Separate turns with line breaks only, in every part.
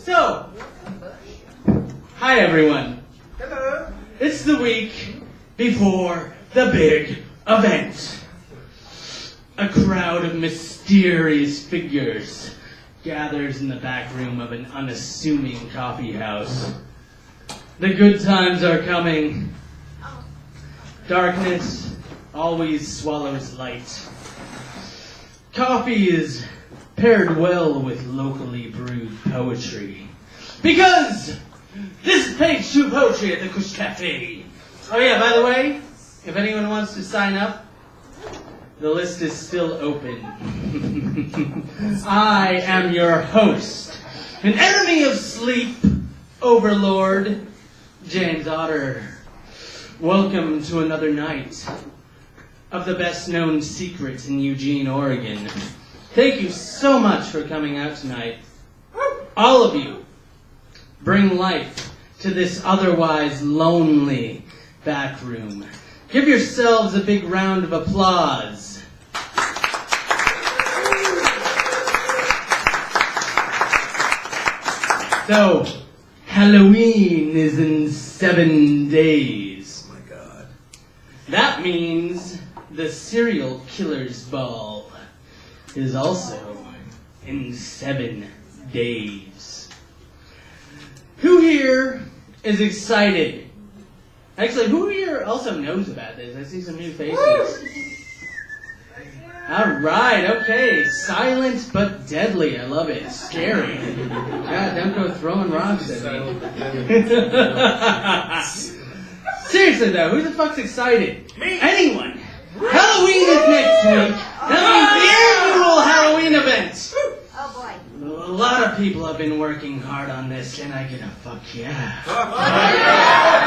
So, hi everyone.
Hello.
It's the week before the big event. A crowd of mysterious figures gathers in the back room of an unassuming coffee house. The good times are coming. Darkness always swallows light. Coffee is paired well with locally brewed poetry. Because this is page 2 poetry at the Cush Cafe. Oh yeah, by the way, if anyone wants to sign up, the list is still open. I am your host, an enemy of sleep, overlord, James Otter. Welcome to another night of the best-known secret in Eugene, Oregon. Thank you so much for coming out tonight. All of you bring life to this otherwise lonely back room. Give yourselves a big round of applause. So, Halloween is in 7 days.
Oh my God.
That means the serial killer's ball is also in 7 days. Who here is excited? Actually, who here also knows about this? I see some new faces. Alright, okay. Silent but deadly. I love it. Scary. God, don't go throwing rocks at me. Seriously though, who the fuck's excited?
Me!
Anyone! Halloween is next week! That means the annual Halloween event!
Oh boy.
A lot of people have been working hard on this. Can I get a fuck yeah?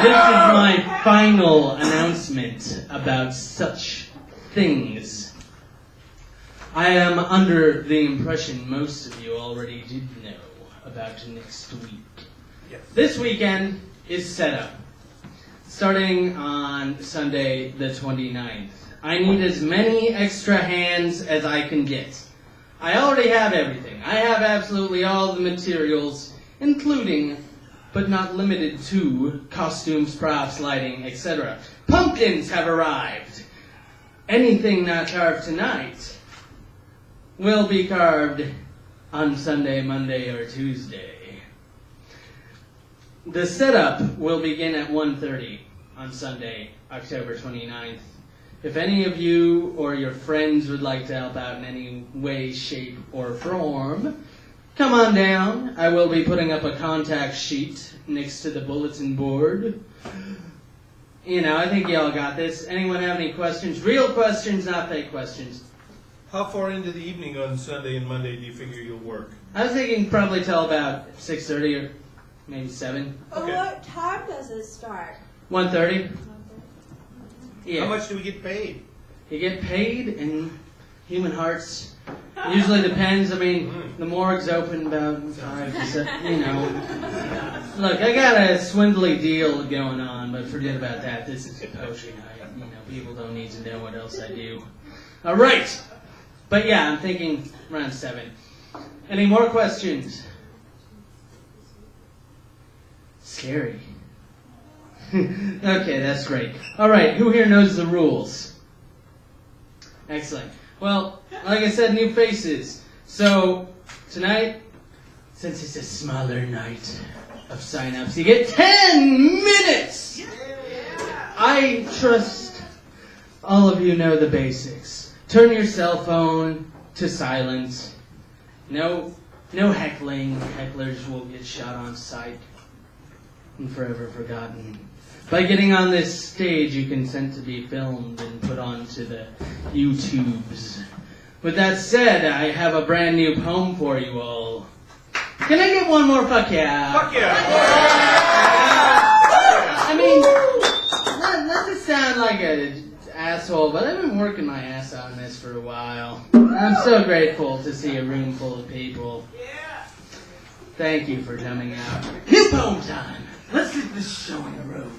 This is my final announcement about such things. I am under the impression most of you already did know about next week.
Yes.
This weekend is set up. Starting on Sunday the 29th. I need as many extra hands as I can get. I already have everything. I have absolutely all the materials, including, but not limited to, costumes, props, lighting, etc. Pumpkins have arrived. Anything not carved tonight will be carved on Sunday, Monday, or Tuesday. The setup will begin at 1:30 on Sunday, October 29th. If any of you or your friends would like to help out in any way, shape, or form, come on down. I will be putting up a contact sheet next to the bulletin board. You know, I think y'all got this. Anyone have any questions? Real questions, not fake questions.
How far into the evening on Sunday and Monday do you figure you'll work?
I was thinking probably till about 6:30 or maybe 7.
Okay.
What time does it start?
1:30? Yeah.
How much do we get paid?
You get paid in human hearts. Usually depends. I mean, the morgue's open about 5 to 7, you know. Look, I got a swindly deal going on, but forget about that. This is poetry night. You know, people don't need to know what else I do. All right. But yeah, I'm thinking around 7. Any more questions? Scary. Okay, that's great. All right, who here knows the rules? Excellent. Well, like I said, new faces. So, tonight, since it's a smaller night of sign-ups, you get 10 minutes! I trust all of you know the basics. Turn your cell phone to silent. No heckling. Hecklers will get shot on sight and forever forgotten. By getting on this stage, you consent to be filmed and put onto the YouTubes. With that said, I have a brand new poem for you all. Can I get one more fuck yeah?
Fuck yeah!
I mean, not to sound like an asshole, but I've been working my ass on this for a while. I'm so grateful to see a room full of people. Thank you for coming out. New poem time! Let's get this show on the road.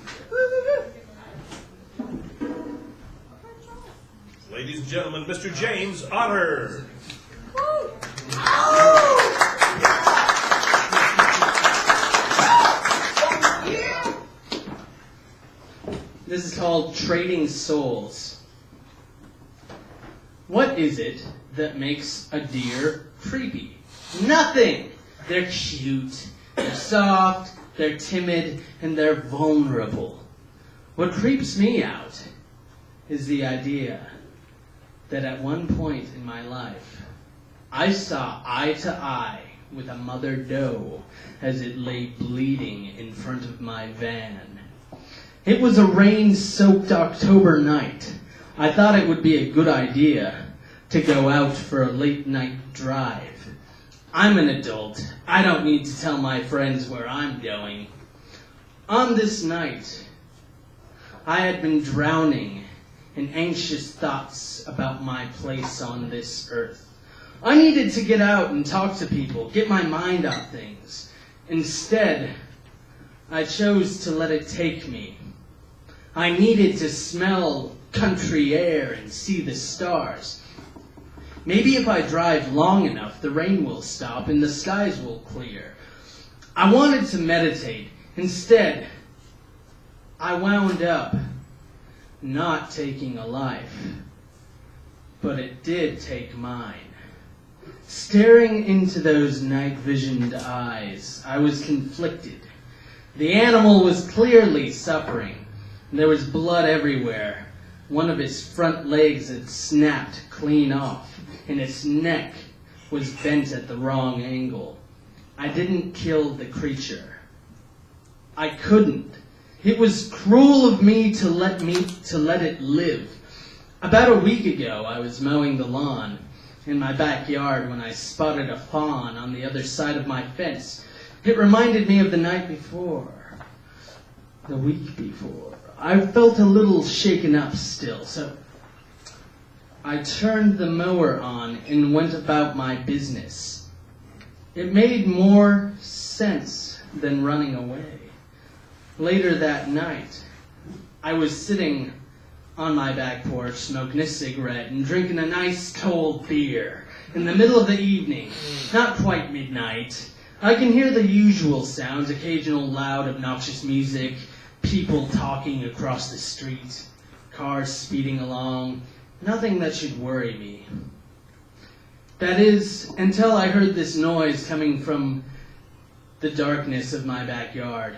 Ladies and gentlemen, Mr. James Otter.
is called Trading Souls. What is it that makes a deer creepy? Nothing! They're cute, they're soft, they're timid, and they're vulnerable. What creeps me out is the idea that at one point in my life, I saw eye to eye with a mother doe as it lay bleeding in front of my van. It was a rain-soaked October night. I thought it would be a good idea to go out for a late-night drive. I'm an adult. I don't need to tell my friends where I'm going. On this night, I had been drowning in anxious thoughts about my place on this earth. I needed to get out and talk to people, get my mind off things. Instead, I chose to let it take me. I needed to smell country air and see the stars. Maybe if I drive long enough, the rain will stop and the skies will clear. I wanted to meditate. Instead, I wound up not taking a life. But it did take mine. Staring into those night-visioned eyes, I was conflicted. The animal was clearly suffering. There was blood everywhere. One of its front legs had snapped clean off, and its neck was bent at the wrong angle. I didn't kill the creature. I couldn't. It was cruel of me to let it live. About a week ago, I was mowing the lawn in my backyard when I spotted a fawn on the other side of my fence. It reminded me of the night before, the week before. I felt a little shaken up still, so I turned the mower on and went about my business. It made more sense than running away. Later that night, I was sitting on my back porch, smoking a cigarette and drinking a nice cold beer. In the middle of the evening, not quite midnight, I can hear the usual sounds, occasional loud, obnoxious music, people talking across the street, cars speeding along, nothing that should worry me. That is, until I heard this noise coming from the darkness of my backyard.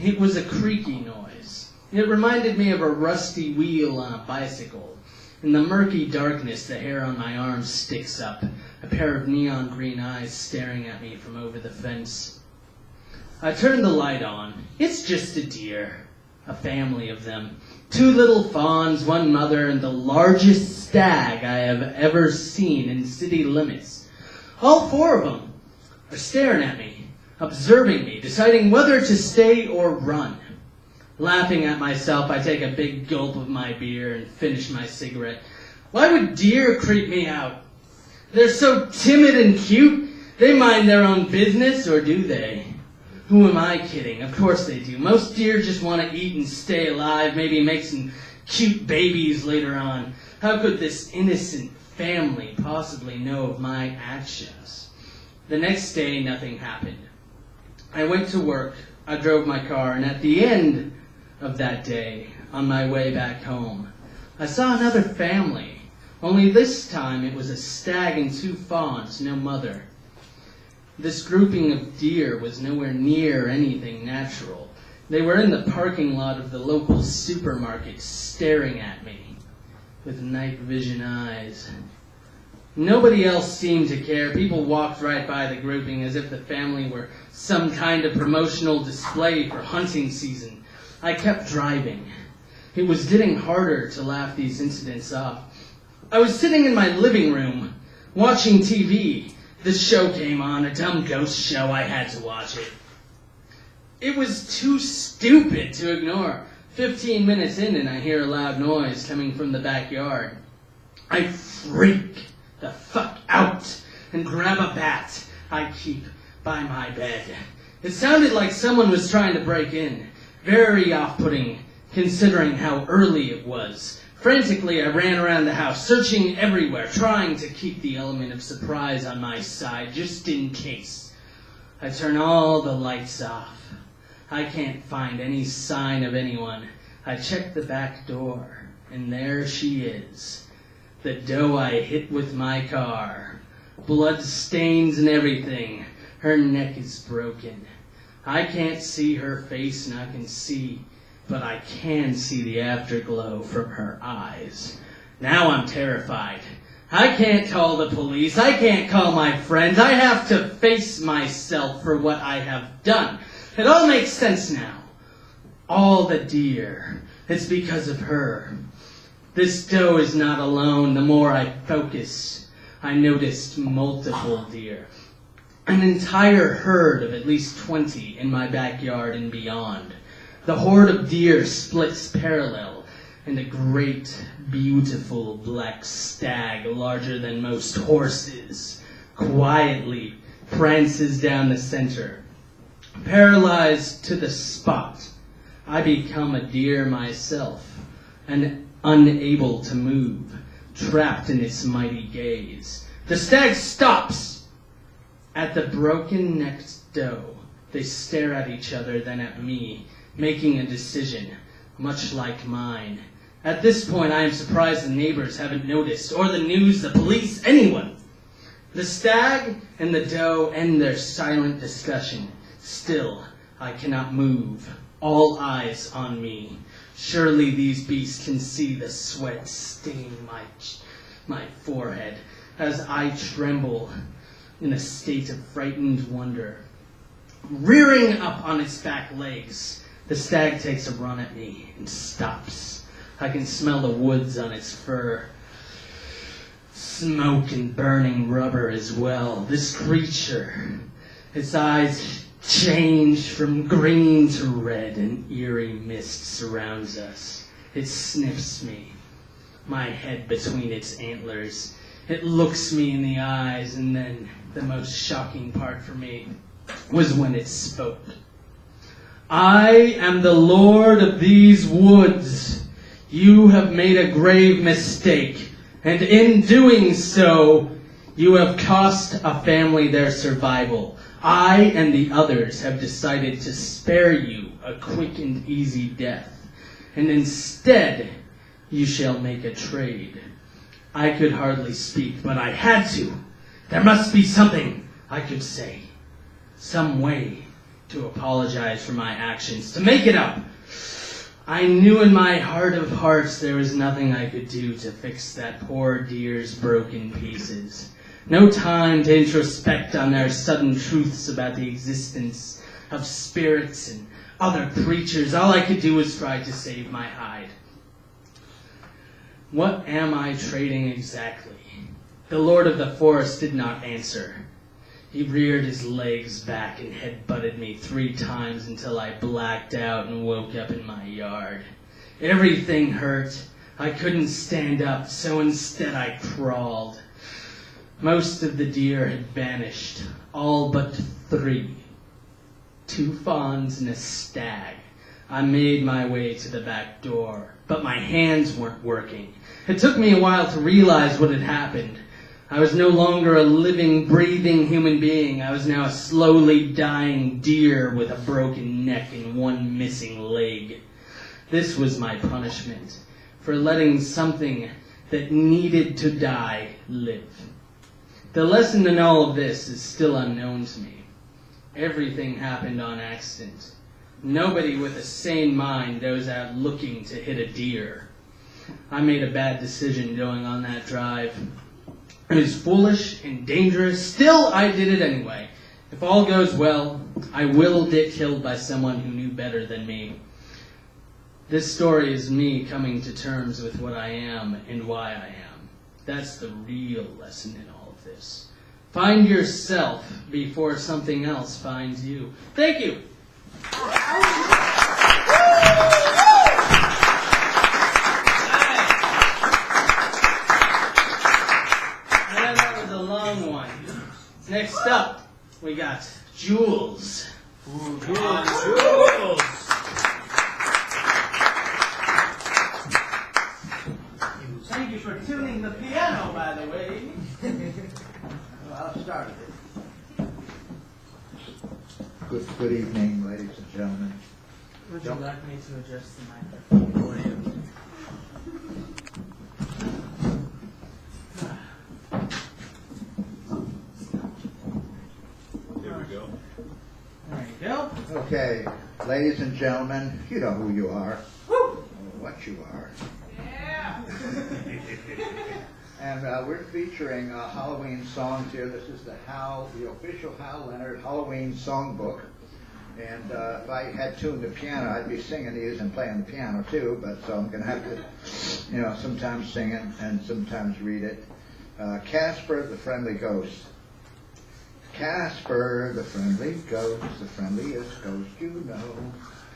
It was a creaky noise. It reminded me of a rusty wheel on a bicycle. In the murky darkness, the hair on my arm sticks up, a pair of neon green eyes staring at me from over the fence. I turned the light on. It's just a deer, a family of them. 2 little fawns, 1 mother, and the largest stag I have ever seen in city limits. All 4 of them are staring at me, observing me, deciding whether to stay or run. Laughing at myself, I take a big gulp of my beer and finish my cigarette. Why would deer creep me out? They're so timid and cute. They mind their own business, or do they? Who am I kidding? Of course they do. Most deer just want to eat and stay alive, maybe make some cute babies later on. How could this innocent family possibly know of my actions? The next day, nothing happened. I went to work, I drove my car, and at the end of that day, on my way back home, I saw another family. Only this time it was a stag and 2 fawns, no mother. This grouping of deer was nowhere near anything natural. They were in the parking lot of the local supermarket, staring at me with night vision eyes. Nobody else seemed to care. People walked right by the grouping as if the family were some kind of promotional display for hunting season. I kept driving. It was getting harder to laugh these incidents off. I was sitting in my living room, watching TV. This show came on, a dumb ghost show. I had to watch it. It was too stupid to ignore. 15 minutes in and I hear a loud noise coming from the backyard. I freak the fuck out and grab a bat I keep by my bed. It sounded like someone was trying to break in. Very off-putting, considering how early it was. Frantically, I ran around the house, searching everywhere, trying to keep the element of surprise on my side, just in case. I turn all the lights off. I can't find any sign of anyone. I check the back door, and there she is. The doe I hit with my car. Blood stains and everything. Her neck is broken. I can't see her face, and I can see, but I can see the afterglow from her eyes. Now I'm terrified. I can't call the police. I can't call my friends. I have to face myself for what I have done. It all makes sense now. All the deer. It's because of her. This doe is not alone. The more I focus, I noticed multiple deer. An entire herd of at least 20 in my backyard and beyond. The horde of deer splits parallel, and a great, beautiful black stag, larger than most horses, quietly prances down the center. Paralyzed to the spot, I become a deer myself, and unable to move, trapped in its mighty gaze. The stag stops at the broken-necked doe. They stare at each other, then at me, making a decision, much like mine. At this point, I am surprised the neighbors haven't noticed, or the news, the police, anyone. The stag and the doe end their silent discussion. Still, I cannot move. All eyes on me. Surely these beasts can see the sweat stinging my forehead as I tremble in a state of frightened wonder. Rearing up on its back legs, the stag takes a run at me and stops. I can smell the woods on its fur. Smoke and burning rubber as well. This creature, its eyes change from green to red, and eerie mist surrounds us. It sniffs me, my head between its antlers. It looks me in the eyes, and then the most shocking part for me was when it spoke. I am the Lord of these woods. You have made a grave mistake, and in doing so, you have cost a family their survival. I and the others have decided to spare you a quick and easy death, and instead, you shall make a trade. I could hardly speak, but I had to. There must be something I could say. Some way to apologize for my actions, to make it up. I knew in my heart of hearts there was nothing I could do to fix that poor deer's broken pieces. No time to introspect on their sudden truths about the existence of spirits and other creatures. All I could do was try to save my hide. What am I trading exactly? The Lord of the Forest did not answer. He reared his legs back and head-butted me 3 times until I blacked out and woke up in my yard. Everything hurt. I couldn't stand up, so instead I crawled. Most of the deer had vanished, all but 3. 2 fawns and a stag. I made my way to the back door, but my hands weren't working. It took me a while to realize what had happened. I was no longer a living, breathing human being. I was now a slowly dying deer with a broken neck and 1 missing leg. This was my punishment for letting something that needed to die live. The lesson in all of this is still unknown to me. Everything happened on accident. Nobody with a sane mind goes out looking to hit a deer. I made a bad decision going on that drive. It was foolish and dangerous. Still, I did it anyway. If all goes well, I will get killed by someone who knew better than me. This story is me coming to terms with what I am and why I am. That's the real lesson in all of this. Find yourself before something else finds you. Thank you. Next up, we got Jules.
Ooh, Jules.
Thank you for tuning the piano, by the way.
Well, I'll start it. Good evening, ladies and gentlemen.
Would you like me to adjust the microphone?
There we go.
There you go.
Okay, ladies and gentlemen, you know who you are. Or what you are. And we're featuring Halloween songs here. This is the official Hal Leonard Halloween songbook. And if I had tuned the piano, I'd be singing these and playing the piano too. But so I'm going to have to, sometimes sing it and sometimes read it. Casper the Friendly Ghost. Casper the friendly ghost, the friendliest ghost you know.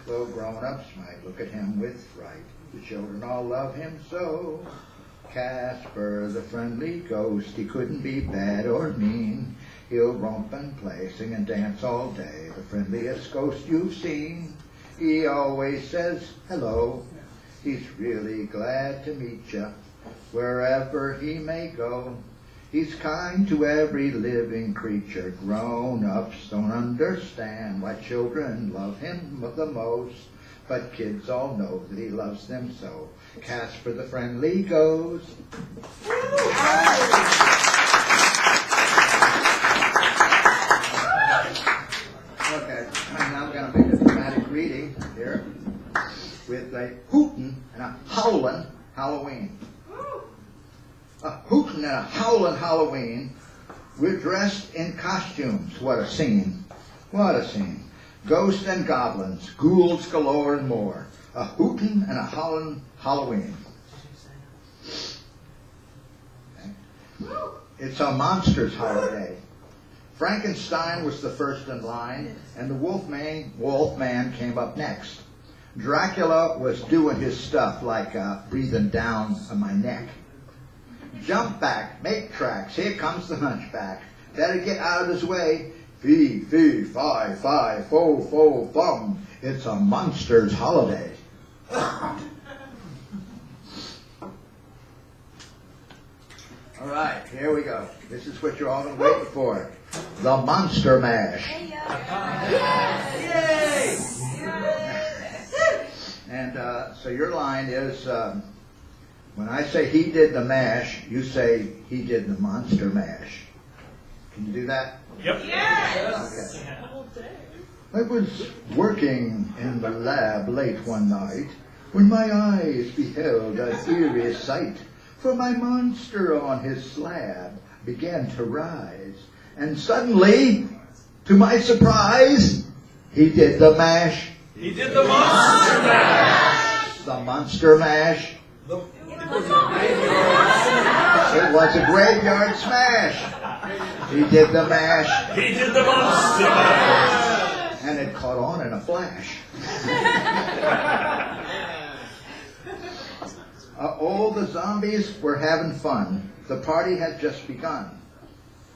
Though grown-ups might look at him with fright, the children all love him so. Casper the friendly ghost, he couldn't be bad or mean. He'll romp and play, sing and dance all day, the friendliest ghost you've seen. He always says hello, he's really glad to meet ya, wherever he may go. He's kind to every living creature. Grown-ups don't understand why children love him the most, but kids all know that he loves them so. Casper the Friendly Ghost. Okay, and I'm going to make a dramatic reading here with a hootin' and a howlin' Halloween. A hootin' and a howlin' Halloween. We're dressed in costumes. What a scene. What a scene. Ghosts and goblins, ghouls galore and more. A hootin' and a howlin' Halloween. Okay. It's a monster's holiday. Frankenstein was the first in line, and the Wolfman came up next. Dracula was doing his stuff like breathing down on my neck. Jump back, make tracks, here comes the hunchback. Better get out of his way. Fee, fee, fi, fi, fo, fo, fum. It's a monster's holiday. All right, here we go. This is what you're all been waiting for. The Monster Mash. And so your line is, when I say he did the mash, you say he did the monster mash. Can you do that?
Yep.
Yes!
Okay. I was working in the lab late one night when my eyes beheld an eerie sight. For my monster on his slab began to rise, and suddenly, to my surprise, he did the mash.
He did the monster mash.
The monster mash.
It was a graveyard.
It was a graveyard smash. He did the mash.
He did the monster mash.
And it caught on in a flash. All the zombies were having fun. The party had just begun.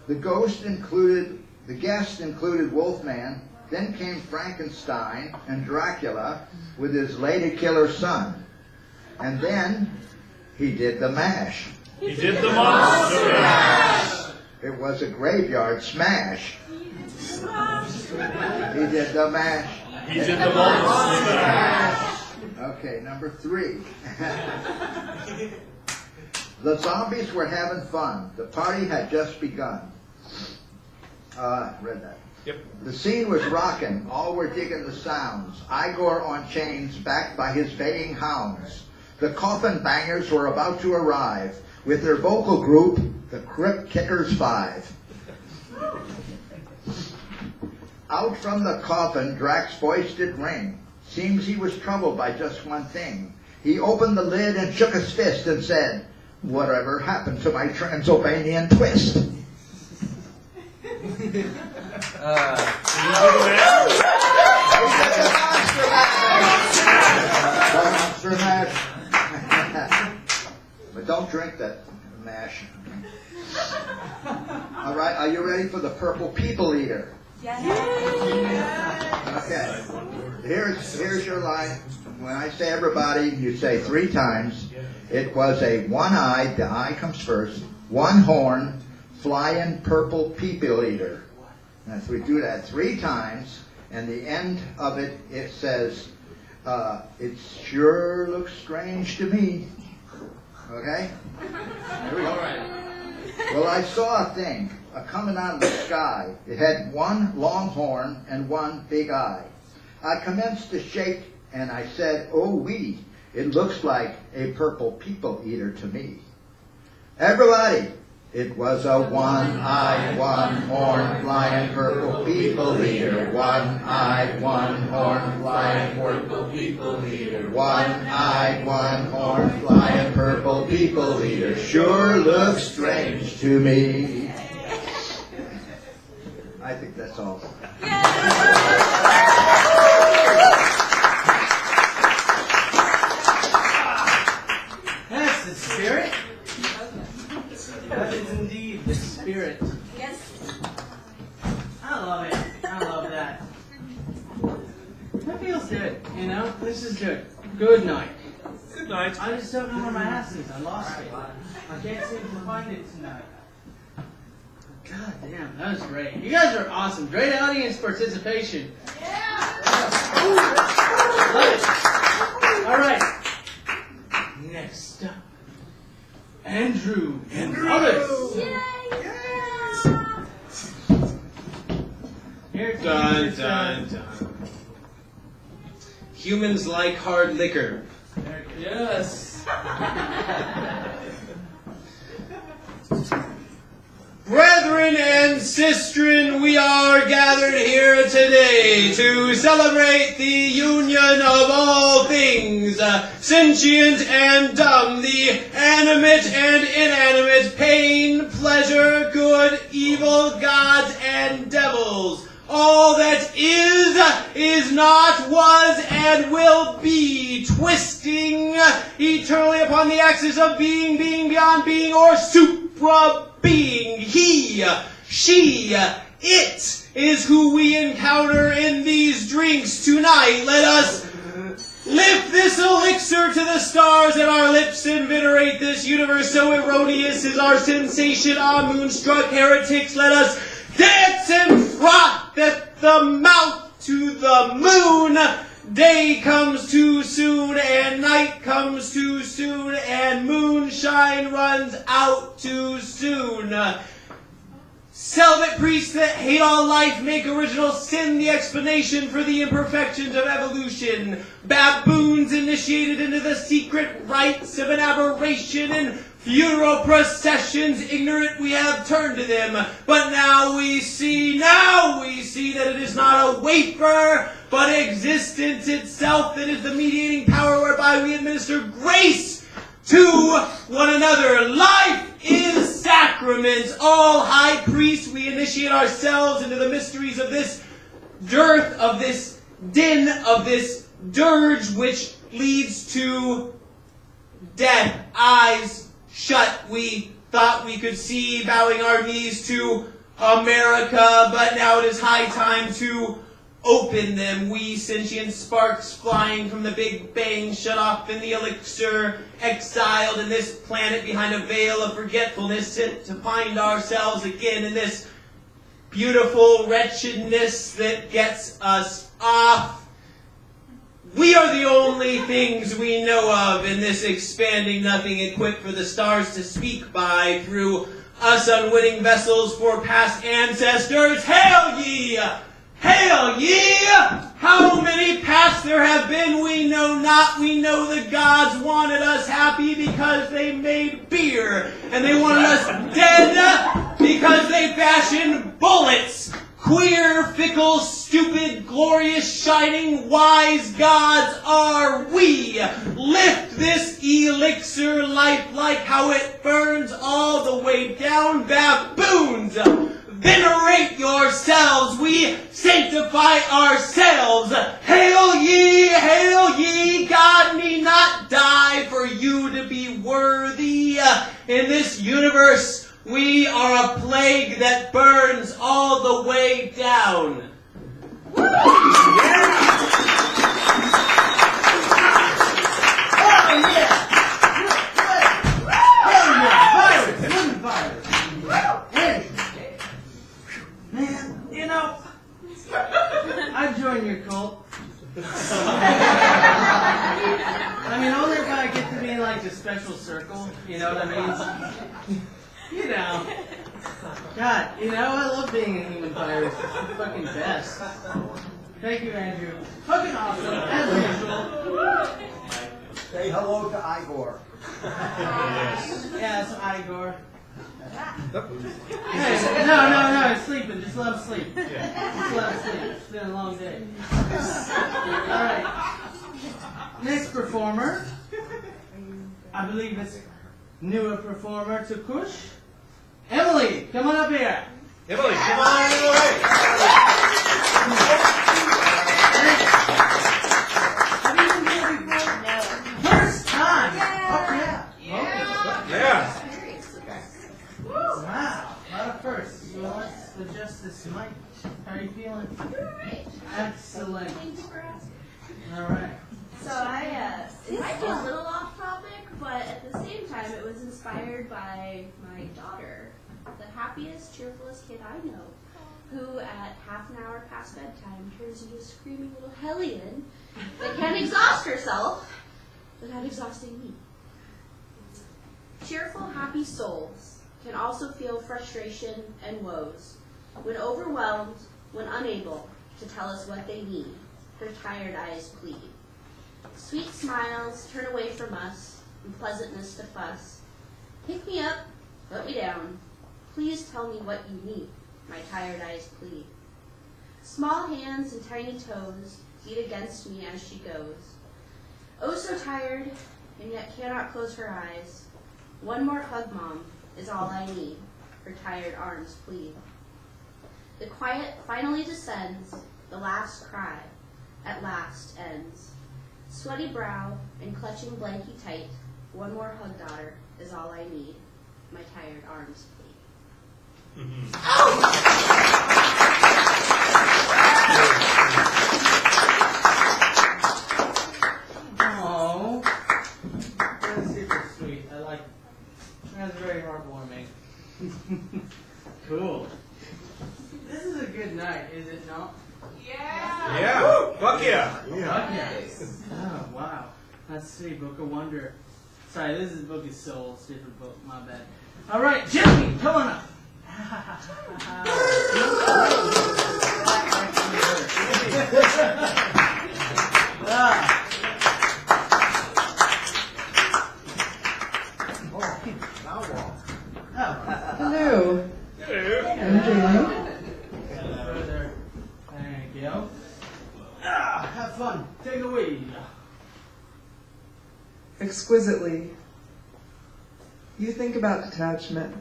The guests included Wolfman. Then came Frankenstein and Dracula with his lady killer son. And then he did the mash.
He did the monster mash.
It was a graveyard smash. He did the mash.
He did the monster mash.
Okay, number 3. The zombies were having fun. The party had just begun. Read that.
Yep.
The scene was rocking. All were digging the sounds. Igor on chains, backed by his baying hounds. The coffin bangers were about to arrive with their vocal group, the Crypt Kickers 5. Out from the coffin, Drac's voice did ring. Seems he was troubled by just one thing. He opened the lid and shook his fist and said, "Whatever happened to my Transylvanian twist?" Monster mash. But don't drink that mash. All right, are you ready for the Purple People Eater? Okay. Here's your line. When I say everybody, you say 3 times. It was a one-eyed, the eye comes first, one horn, flying purple people eater. And if we do that 3 times, and the end of it, it says, it sure looks strange to me Okay? Here we go.
All right.
Well, I saw a thing coming out of the sky. It had one long horn and one big eye. I commenced to shake and I said, "Oh wee, it looks like a purple people eater to me." Everybody, it was a one-eyed, one-horned, flying purple people eater. One-eyed, one-horned, flying purple people eater. One-eyed, one-horned, flying purple people eater. Sure looks strange to me. I think that's all.
That's the spirit. That is indeed the spirit.
Yes.
I love it. I love that. That feels good, you know? This is good. Good night.
Good night.
I just don't know where my ass is. I lost it. I can't seem to find it tonight. God damn, that was great. You guys are awesome. Great audience participation. Love it. All right. Next up, Andrew and others. Here
Dun, dun, dun. Humans like hard liquor.
Yes.
Brethren and sistren, we are gathered here today to celebrate the union of all things, sentient and dumb, the animate and inanimate, pain, pleasure, good, evil, gods, and devils. All that is not, was, and will be, twisting eternally upon the axis of being, beyond being, or supra-being. He, she, it is who we encounter in these drinks tonight. Let us lift this elixir to the stars and our lips inviterate this universe so erroneous is our sensation. Ah, moonstruck heretics, let us dance and froth at the mouth to the moon. Day comes too soon and night comes too soon and moonshine runs out too soon. Celibate priests that hate all life make original sin the explanation for the imperfections of evolution. Baboons initiated into the secret rites of an aberration and funeral processions, ignorant we have turned to them. But now we see that it is not a wafer, but existence itself that is the mediating power whereby we administer grace to one another. Life is sacrament. All high priests, we initiate ourselves into the mysteries of this dearth, of this din, of this dirge, which leads to death. Eyes shut, we thought we could see, bowing our knees to America, but now it is high time to open them. We sentient sparks flying from the Big Bang, shut off in the elixir, exiled in this planet behind a veil of forgetfulness, sent to find ourselves again in this beautiful wretchedness that gets us off. We are the only things we know of in this expanding nothing, equipped for the stars to speak by through us unwitting vessels for past ancestors. Hail ye! Hail ye! How many past there have been we know not. We know the gods wanted us happy because they made beer. And they wanted us dead because they fashioned bullets. Queer, fickle, stupid, glorious, shining, wise gods are we. Lift this elixir life like how it burns all the way down. Baboons, venerate yourselves. We sanctify ourselves. Hail ye, God need not die for you to be worthy. In this universe, we are a plague that burns all the way down.
Man, you know, I joined your cult. I mean, only if I get to be like like a special circle, you know what I mean? You know. God, you know, I love being a human virus. It's the fucking best. Thank you, Andrew. Fucking awesome, as usual.
Say hello to Igor.
Yes, Igor. Hey, no, he's sleeping. Just let him sleep. Just let him sleep. It's been a long day. Alright. Next performer. I believe it's newer performer to Cush. Emily, come on up here.
Emily, come on in the way.
Have you been here before? No. First time. Yeah.
Yeah.
Wow. A lot of firsts. So let's adjust this mic. How are you feeling? Excellent.
Thank you for asking.
All right.
So it might be a little off topic, but at the same time, it was inspired by my daughter, the happiest, cheerfulest kid I know, who at half an hour past bedtime turns into a screaming little hellion that can't exhaust herself without exhausting me. Cheerful, happy souls can also feel frustration and woes. When overwhelmed, when unable to tell us what they need, their tired eyes plead. Sweet smiles turn away from us, and pleasantness to fuss. Pick me up, put me down. Please tell me what you need, my tired eyes plead. Small hands and tiny toes beat against me as she goes. Oh, so tired, and yet cannot close her eyes. One more hug, Mom, is all I need, her tired arms plead. The quiet finally descends, the last cry at last ends. Sweaty brow and clutching blankie tight, one more hug, daughter, is all I need, my tired arms plead.
Oh, that's super sweet. I like it. That's very heartwarming. Cool. This is a good night, is it not?
Yeah. Fuck yeah.
Fuck yes. Oh, wow. Let's see, Book of Wonder. Sorry, this is Book of Souls, different book, my bad. All right, Jimmy, come on up.
Hello. I'm Jamie.
Further. Thank you. Have fun. Take it away.
Exquisitely. You think about detachment.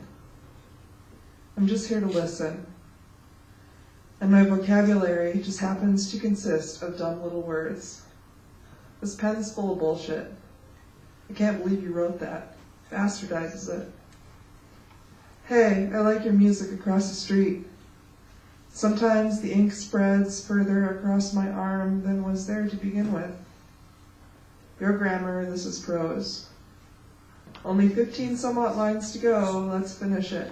I'm just here to listen. And my vocabulary just happens to consist of dumb little words. This pen's full of bullshit. I can't believe you wrote that. Bastardizes it. Hey, I like your music across the street. Sometimes the ink spreads further across my arm than was there to begin with. Your grammar, this is prose. Only 15 somewhat lines to go, let's finish it.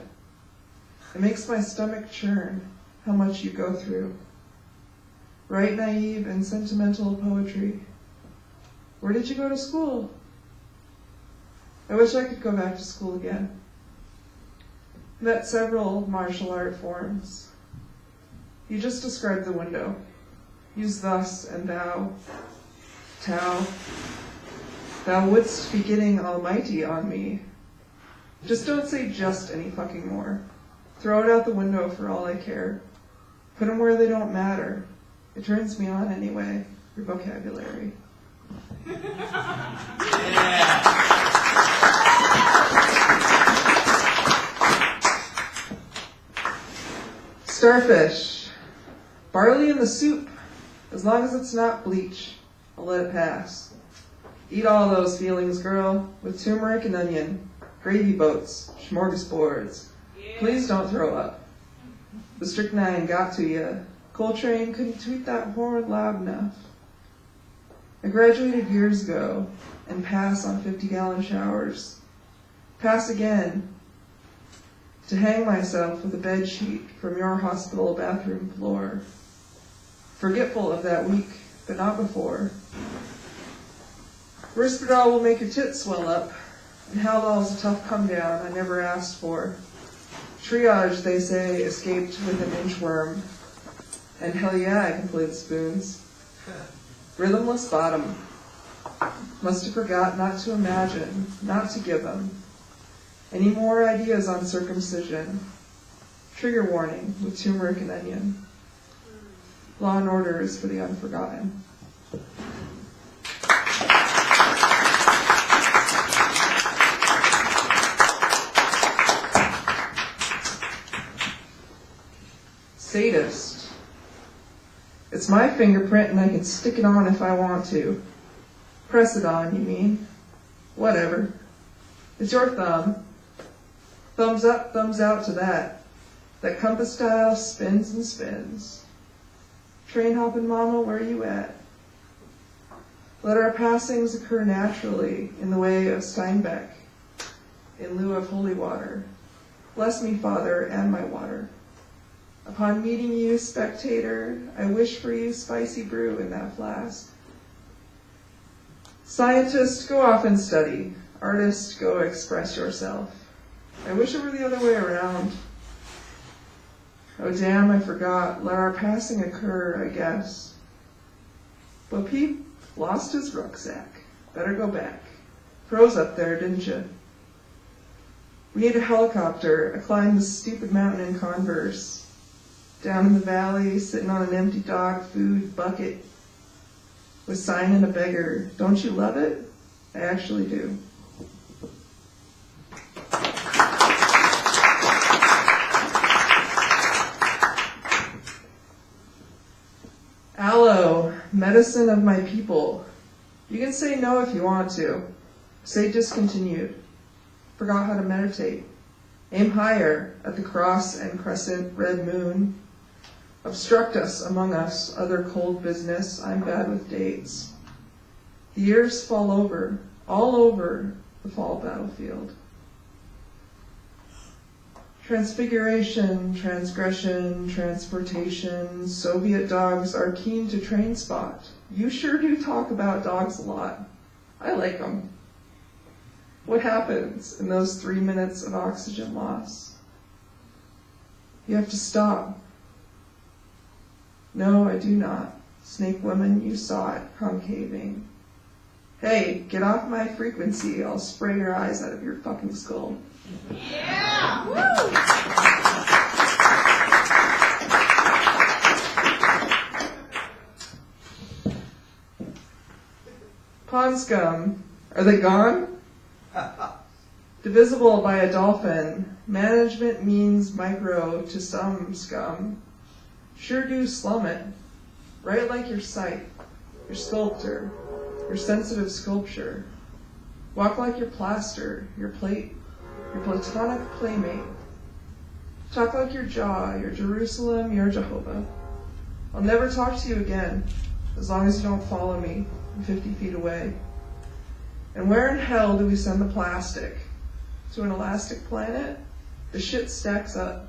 It makes my stomach churn, how much you go through. Write naive and sentimental poetry. Where did you go to school? I wish I could go back to school again. Met several martial art forms. You just described the window. Use thus and thou. Tau. Thou wouldst be getting almighty on me. Just don't say just any fucking more. Throw it out the window for all I care. Put them where they don't matter. It turns me on anyway, your vocabulary. Starfish. Barley in the soup. As long as it's not bleach, I'll let it pass. Eat all those feelings, girl, with turmeric and onion, gravy boats, smorgasbords. Please don't throw up. The strychnine got to you. Coltrane couldn't tweet that horn loud enough. I graduated years ago and pass on 50-gallon showers. Pass again to hang myself with a bed sheet from your hospital bathroom floor. Forgetful of that week, but not before. Risperdal will make your tits swell up, and Haldol's a tough come down I never asked for. Triage, they say, escaped with an inchworm, and hell yeah, I can play the spoons. Rhythmless bottom. Must have forgot not to imagine, not to give them. Any more ideas on circumcision? Trigger warning with turmeric and onion. Law and Order is for the unforgotten. Sadist. It's my fingerprint and I can stick it on if I want to. Press it on, you mean? Whatever. It's your thumb. Thumbs up, thumbs out to that. That compass dial spins and spins. Train hopping mama, where you at? Let our passings occur naturally in the way of Steinbeck, in lieu of holy water. Bless me, Father, and my water. Upon meeting you, spectator, I wish for you spicy brew in that flask. Scientist, go off and study. Artist, go express yourself. I wish it were the other way around. Oh damn, I forgot. Let our passing occur, I guess. Bo Peep lost his rucksack. Better go back. Froze up there, didn't you? We need a helicopter. I climbed this stupid mountain in Converse. Down in the valley, sitting on an empty dog food bucket with sign and a beggar. Don't you love it? I actually do. Aloe, medicine of my people. You can say no if you want to. Say discontinued. Forgot how to meditate. Aim higher at the cross and crescent red moon. Obstruct us among us, other cold business. I'm bad with dates. The years fall over, all over the fall battlefield. Transfiguration, transgression, transportation. Soviet dogs are keen to train spot. You sure do talk about dogs a lot. I like them. What happens in those 3 minutes of oxygen loss? You have to stop. No, I do not. Snake woman, you saw it, concaving. Hey, get off my frequency. I'll spray your eyes out of your fucking skull.
Yeah!
Woo! Pond scum. Are they gone? Divisible by a dolphin. Management means micro to some scum. Sure do slum it. Write like your sight, your sculptor, your sensitive sculpture. Walk like your plaster, your plate, your platonic playmate. Talk like your jaw, your Jerusalem, your Jehovah. I'll never talk to you again, as long as you don't follow me from 50 feet away. And where in hell do we send the plastic? To an elastic planet? The shit stacks up.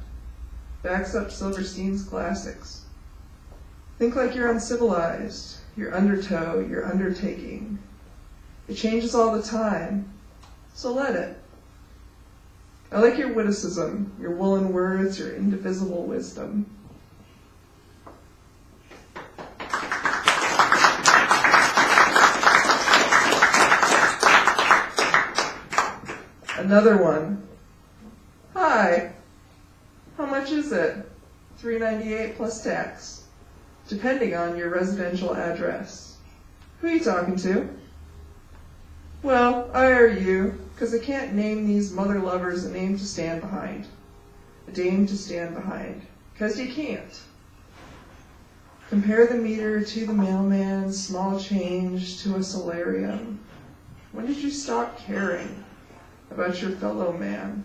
Backs up Silverstein's classics. Think like you're uncivilized, your undertow, your undertaking. It changes all the time, so let it. I like your witticism, your woolen words, your indivisible wisdom. Another one. Hi. How much is it? $3.98 plus tax, depending on your residential address. Who are you talking to? Well, I are you, because I can't name these mother lovers a name to stand behind. A dame to stand behind. Because you can't. Compare the meter to the mailman, small change to a solarium. When did you stop caring about your fellow man?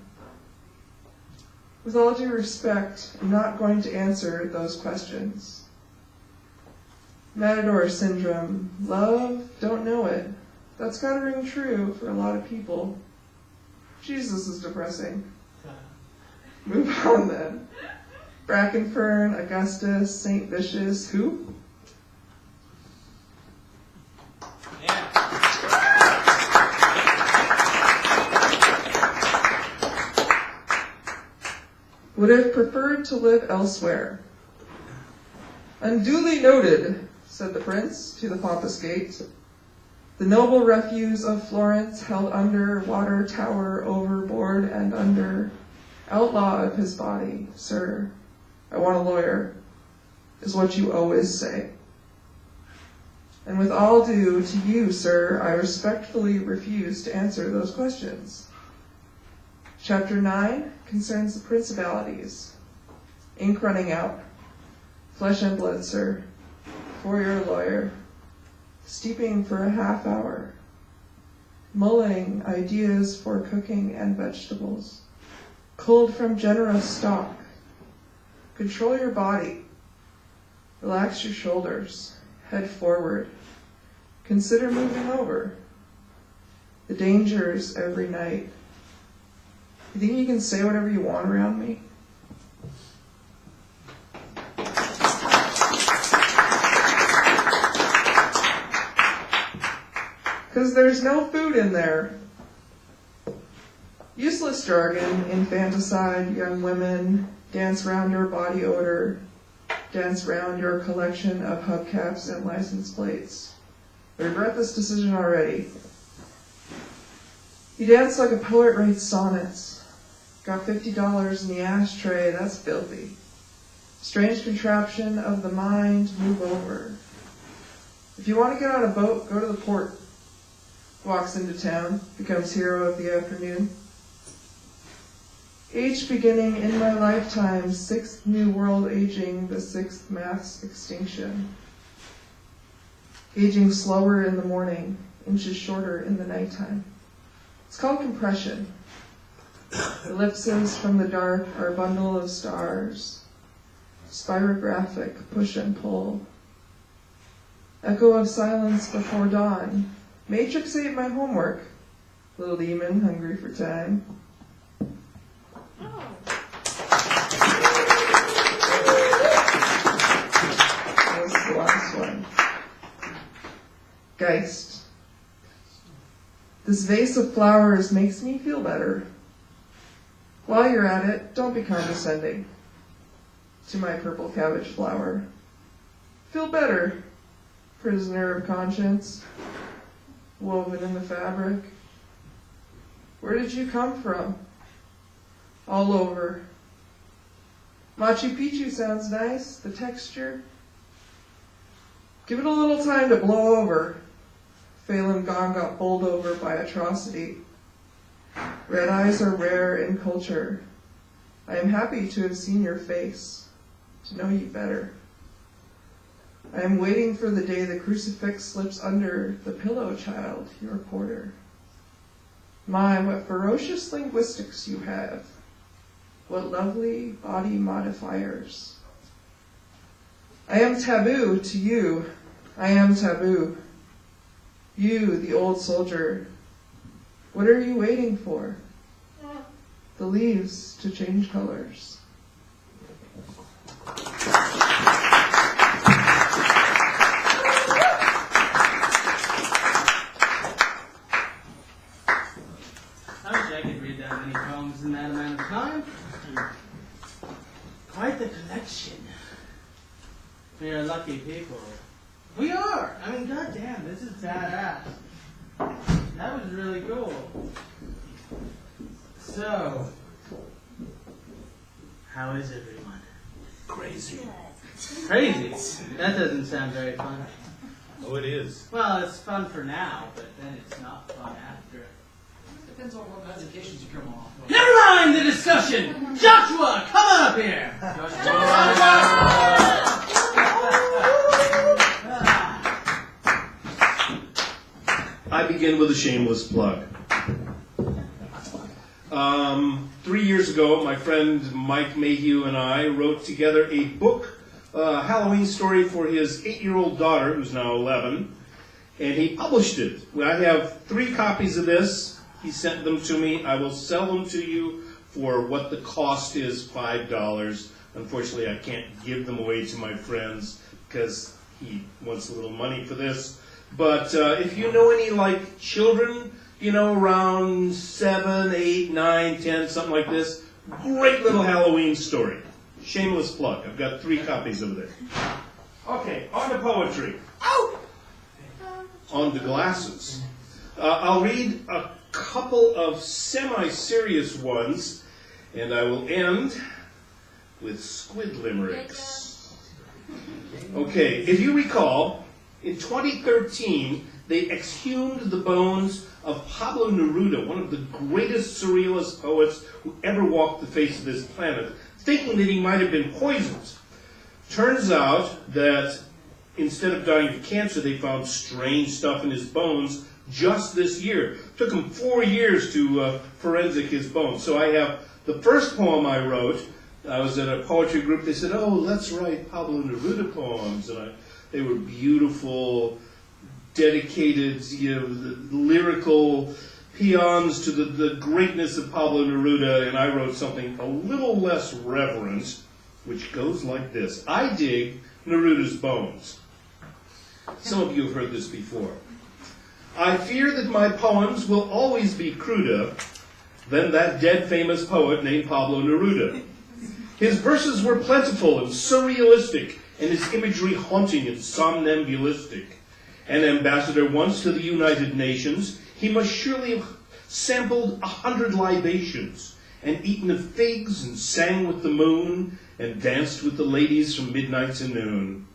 With all due respect, I'm not going to answer those questions. Matador syndrome. Love, don't know it. That's gotta ring true for a lot of people. Jesus is depressing. Move on then. Brackenfern, Augustus, St. Vicious, who?
Yeah.
would have preferred to live elsewhere. Unduly noted, said the prince to the pompous gate. The noble refuse of Florence held under water tower, overboard and under. Outlaw of his body, sir, I want a lawyer, is what you always say. And with all due to you, sir, I respectfully refuse to answer those questions. Chapter 9 concerns the principalities. Ink running out. Flesh and blood, sir. For your lawyer. Steeping for a half hour. Mulling ideas for cooking and vegetables. Culled from generous stock. Control your body. Relax your shoulders. Head forward. Consider moving over. The dangers every night. You think you can say whatever you want around me? Because there's no food in there. Useless jargon, infanticide, young women, dance round your body odor, dance round your collection of hubcaps and license plates. I regret this decision already. You dance like a poet writes sonnets. Got $50 in the ashtray, that's filthy. Strange contraption of the mind, move over. If you want to get on a boat, go to the port. Walks into town, becomes hero of the afternoon. Age beginning in my lifetime, 6th new world aging, the 6th mass extinction. Aging slower in the morning, inches shorter in the nighttime. It's called compression. Ellipses from the dark are a bundle of stars. Spirographic push and pull. Echo of silence before dawn. Matrix ate my homework. Little demon hungry for time. That's the last one. Geist. This vase of flowers makes me feel better. While you're at it, don't be condescending to my purple cabbage flower. Feel better, prisoner of conscience, woven in the fabric. Where did you come from? All over. Machu Picchu sounds nice, the texture. Give it a little time to blow over. Falun Gong got bowled over by atrocity. Red eyes are rare in culture. I am happy to have seen your face, to know you better. I am waiting for the day the crucifix slips under the pillow, child, your porter. My, what ferocious linguistics you have. What lovely body modifiers. I am taboo to you. I am taboo. You, the old soldier. What are you waiting for? The leaves to change colors.
I wish I could read that many poems in that amount of time. Quite the collection. We are lucky people. We are! I mean, goddamn, this is badass. That was really cool. So, how is everyone?
Crazy.
Crazy? That doesn't sound very fun.
Oh, it is.
Well, it's fun for now, but then it's not fun after.
Depends on what medications you come off.
Never mind the discussion! Joshua, come on up here!
I begin with a shameless plug. 3 years ago, my friend Mike Mayhew and I wrote together a book, Halloween story for his 8-year-old daughter, who's now 11, and he published it. I have 3 copies of this. He sent them to me. I will sell them to you for what the cost is, $5. Unfortunately, I can't give them away to my friends because he wants a little money for this. But if you know any, like, children, you know, around 7, 8, 9, 10, something like this,
Great little Halloween story. Shameless plug. I've got 3 copies over there. Okay, on to poetry. On to glasses. I'll read a couple of semi-serious ones, and I will end with squid limericks. Okay, if you recall, in 2013, they exhumed the bones of Pablo Neruda, one of the greatest surrealist poets who ever walked the face of this planet, thinking that he might have been poisoned. Turns out that instead of dying of cancer, they found strange stuff in his bones just this year. It took him 4 years to forensic his bones. So I have the first poem I wrote. I was at a poetry group. They said, "Oh, let's write Pablo Neruda poems." And they were beautiful, dedicated, lyrical paeans to the greatness of Pablo Neruda. And I wrote something a little less reverent, which goes like this. I dig Neruda's bones. Some of you have heard this before. I fear that my poems will always be cruder than that dead famous poet named Pablo Neruda. His verses were plentiful and surrealistic, and his imagery haunting and somnambulistic. An ambassador once to the United Nations, he must surely have sampled 100 libations, and eaten of figs, and sang with the moon, and danced with the ladies from midnight to noon.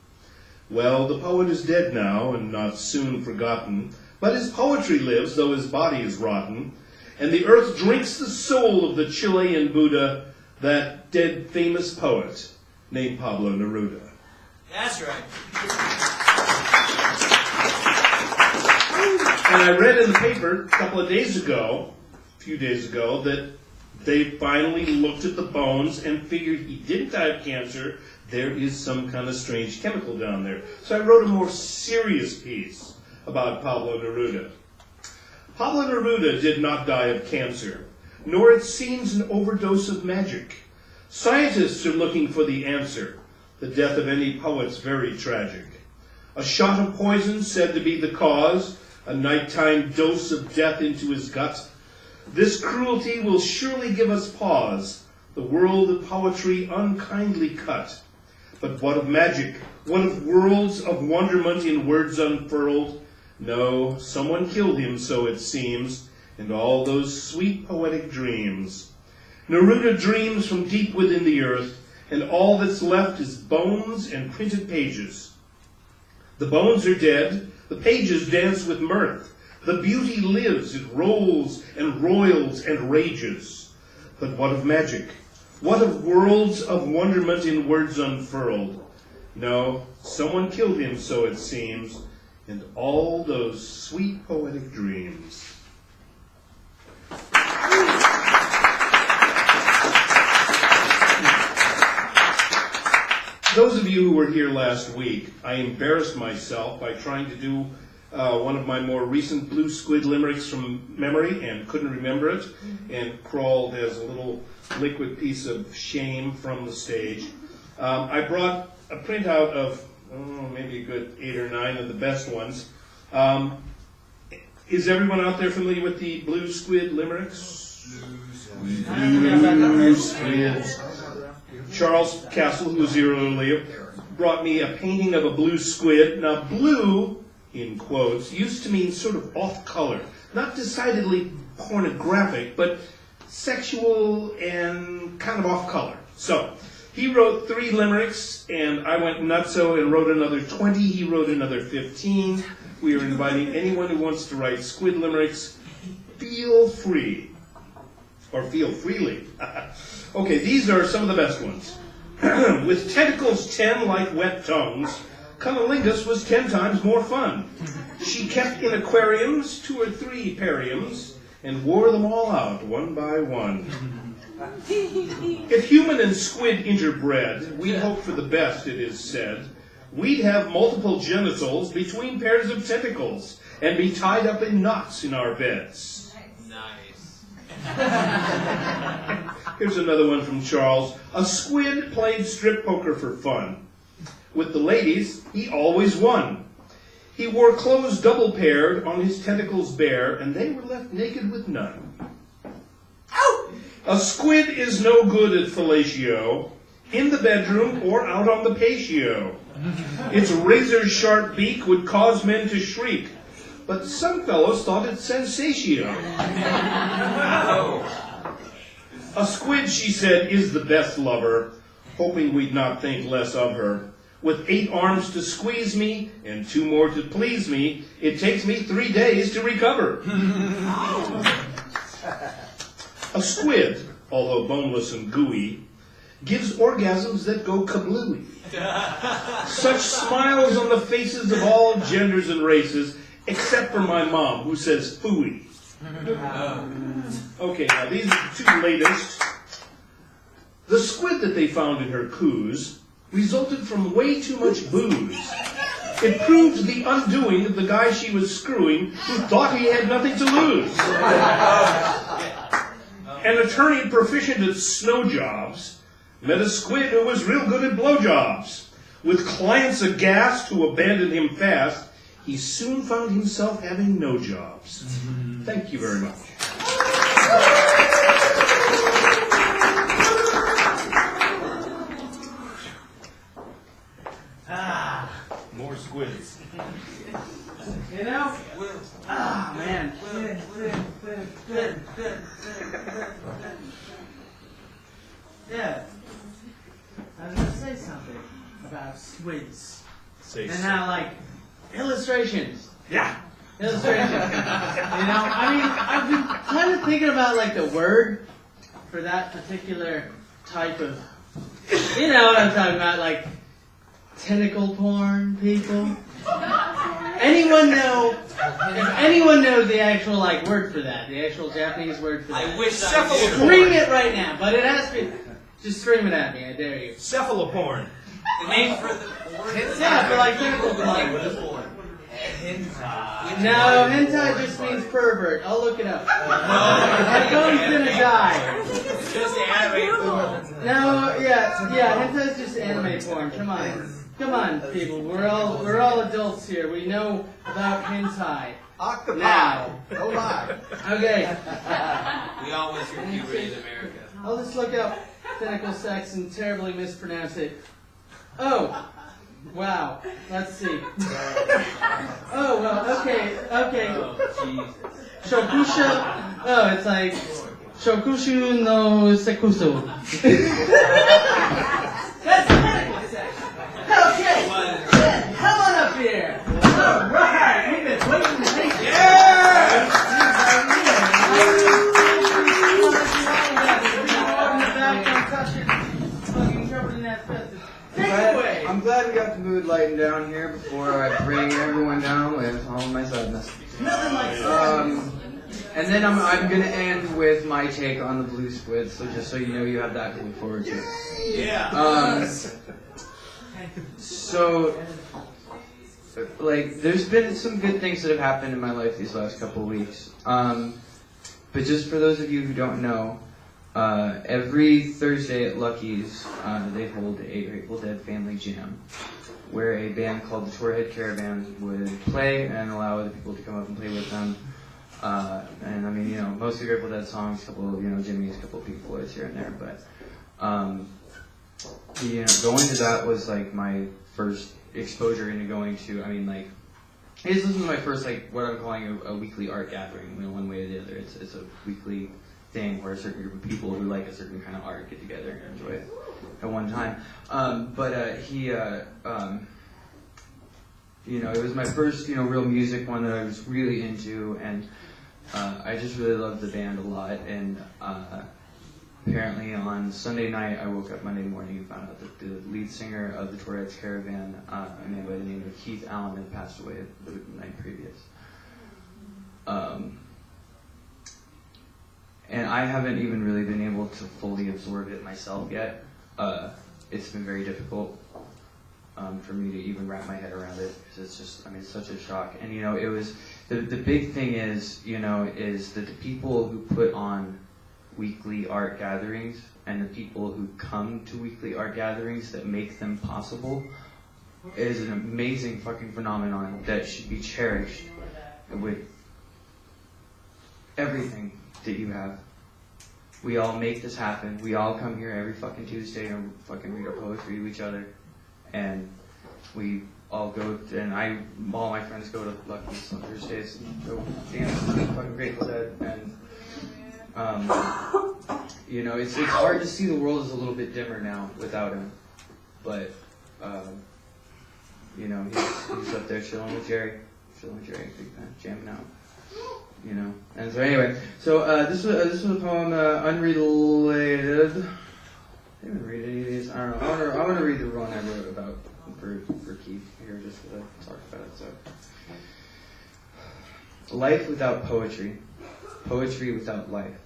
Well, the poet is dead now, and not soon forgotten, but his poetry lives, though his body is rotten, and the earth drinks the soul of the Chilean Buddha, that dead famous poet named Pablo Neruda.
That's right.
And I read in the paper a few days ago, that they finally looked at the bones and figured he didn't die of cancer. There is some kind of strange chemical down there. So I wrote a more serious piece about Pablo Neruda. Pablo Neruda did not die of cancer, nor it seems an overdose of magic. Scientists are looking for the answer. The death of any poet's very tragic. A shot of poison said to be the cause, a nighttime dose of death into his gut. This cruelty will surely give us pause, the world of poetry unkindly cut. But what of magic? What of worlds of wonderment in words unfurled? No, someone killed him, so it seems, and all those sweet poetic dreams. Neruda dreams from deep within the earth, and all that's left is bones and printed pages. The bones are dead, the pages dance with mirth. The beauty lives, it rolls and roils and rages. But what of magic? What of worlds of wonderment in words unfurled? No, someone killed him, so it seems, and all those sweet poetic dreams. Those of you who were here last week, I embarrassed myself by trying to do one of my more recent blue squid limericks from memory and couldn't remember it, and crawled as a little liquid piece of shame from the stage. I brought a printout of maybe a good 8 or 9 of the best ones. Is everyone out there familiar with the blue squid limericks? Blue squids. Charles Castle, who was here earlier, brought me a painting of a blue squid. Now, blue, in quotes, used to mean sort of off-color. Not decidedly pornographic, but sexual and kind of off-color. So, he wrote 3 limericks, and I went nutso and wrote another 20. He wrote another 15. We are inviting anyone who wants to write squid limericks. Feel free. Or feel freely. Okay, these are some of the best ones. With tentacles 10 like wet tongues, cunnilingus was 10 times more fun. She kept in aquariums 2 or 3 periums, and wore them all out one by one. If human and squid interbred, we'd hope for the best, it is said. We'd have multiple genitals between pairs of tentacles, and be tied up in knots in our beds. Here's another one from Charles. A squid played strip poker for fun. With the ladies, he always won. He wore clothes double-paired, on his tentacles bare, and they were left naked with none. A squid is no good at fellatio, in the bedroom or out on the patio. Its razor-sharp beak would cause men to shriek, but some fellows thought it sensatio. A squid, she said, is the best lover, hoping we'd not think less of her. With 8 arms to squeeze me and 2 more to please me, it takes me 3 days to recover. A squid, although boneless and gooey, gives orgasms that go kablooey. Such smiles on the faces of all genders and races, except for my mom, who says phooey. Okay, now these are the 2 latest. The squid that they found in her coos resulted from way too much booze. It proved the undoing of the guy she was screwing, who thought he had nothing to lose. An attorney proficient at snow jobs met a squid who was real good at blowjobs. With clients aghast who abandoned him fast, he soon found himself having no jobs. Thank you very much.
More squids.
You know? Ah, man. Yeah. I was going to say something about squids.
Say
And
so.
how, like, illustrations.
Yeah.
Illustrations. You know, I mean, I've been kind of thinking about, like, the word for that particular type of, you know what I'm talking about, like, tentacle porn people. Anyone know, if anyone knows the actual, like, word for that, the actual Japanese word for that?
I wish I did.
Scream it right now, but it has to be, just scream it at me, I dare you.
Cephaloporn. The name for the
Yeah, for like tentacle porn. No, hentai just means pervert. I'll look it up. My phone's gonna die.
Just anime porn.
No, yeah, hentai's just anime porn. Come on, people. We're all adults here. We know about hentai.
Octopi.
Now.
No lie.
Okay,
We all went through puberty in America.
I'll just look up tentacle sex and terribly mispronounce it. Oh, wow. Let's see. Oh, well, okay.
Oh, Jesus.
Shokusha. Oh, it's like Shokushu no Sekusu. That's tentacle sex. Okay. Come on up here. All right. We've been waiting to take it.
I'm glad we got the mood lightened down here before I bring everyone down with all my sadness.
Nothing like
And then I'm gonna end with my take on the blue squid, so just so you know you have that to look forward to.
Yeah.
So, like, there's been some good things that have happened in my life these last couple of weeks. But just for those of you who don't know, every Thursday at Lucky's, they hold a Grateful Dead family jam, where a band called the Tourhead Caravan would play and allow other people to come up and play with them. And I mean, you know, mostly Grateful Dead songs, a couple of, you know, Jimmy's, a couple of Pink Floyd's here and there, but, you know, going to that was like my first exposure into going to, I mean, like, this was my first, like, what I'm calling a weekly art gathering, you know, one way or the other. It's a weekly thing where a certain group of people who like a certain kind of art get together and enjoy it at one time. You know, it was my first, you know, real music one that I was really into, and I just really loved the band a lot. And apparently on Sunday night, I woke up Monday morning and found out that the lead singer of the Tourette's Caravan, a man by the name of Keith Allen, had passed away the night previous. And I haven't even really been able to fully absorb it myself yet. It's been very difficult for me to even wrap my head around it, because it's just, I mean, it's such a shock. And, you know, it was, the big thing is, you know, is that the people who put on weekly art gatherings and the people who come to weekly art gatherings that make them possible is an amazing fucking phenomenon that should be cherished with everything that you have. We all make this happen. We all come here every fucking Tuesday and fucking read our poetry to each other. And we all go, all my friends go to Lucky's on Thursdays and go dance and fucking Grateful Dead. And, you know, it's hard to see the world as a little bit dimmer now without him. But, you know, he's up there chilling with Jerry, jamming out. You know, and so anyway, this was a poem, unrelated. I didn't even read any of these. I don't know. I want to read the one I wrote about for Keith here, just to talk about it. So, life without poetry, poetry without life.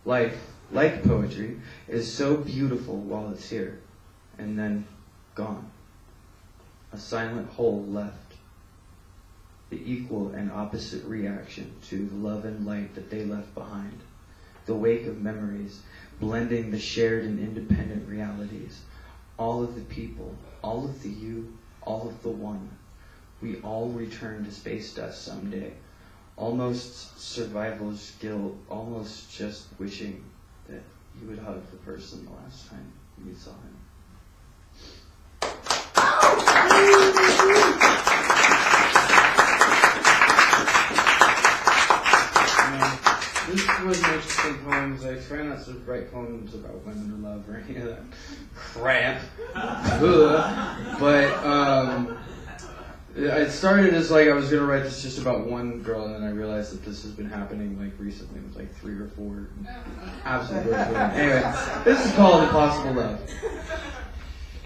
Life, like poetry, is so beautiful while it's here, and then gone. A silent hole left. The equal and opposite reaction to the love and light that they left behind. The wake of memories, blending the shared and independent realities. All of the people, all of the you, all of the one. We all return to space dust someday. Almost survival's guilt, almost just wishing that you would hug the person the last time you saw him. This was an interesting poem. I try not to write poems about women or love or any of that crap. But it started as like I was going to write this just about one girl, and then I realized that this has been happening like recently with like 3 or 4 absolutely. Anyway, this is called Impossible Love.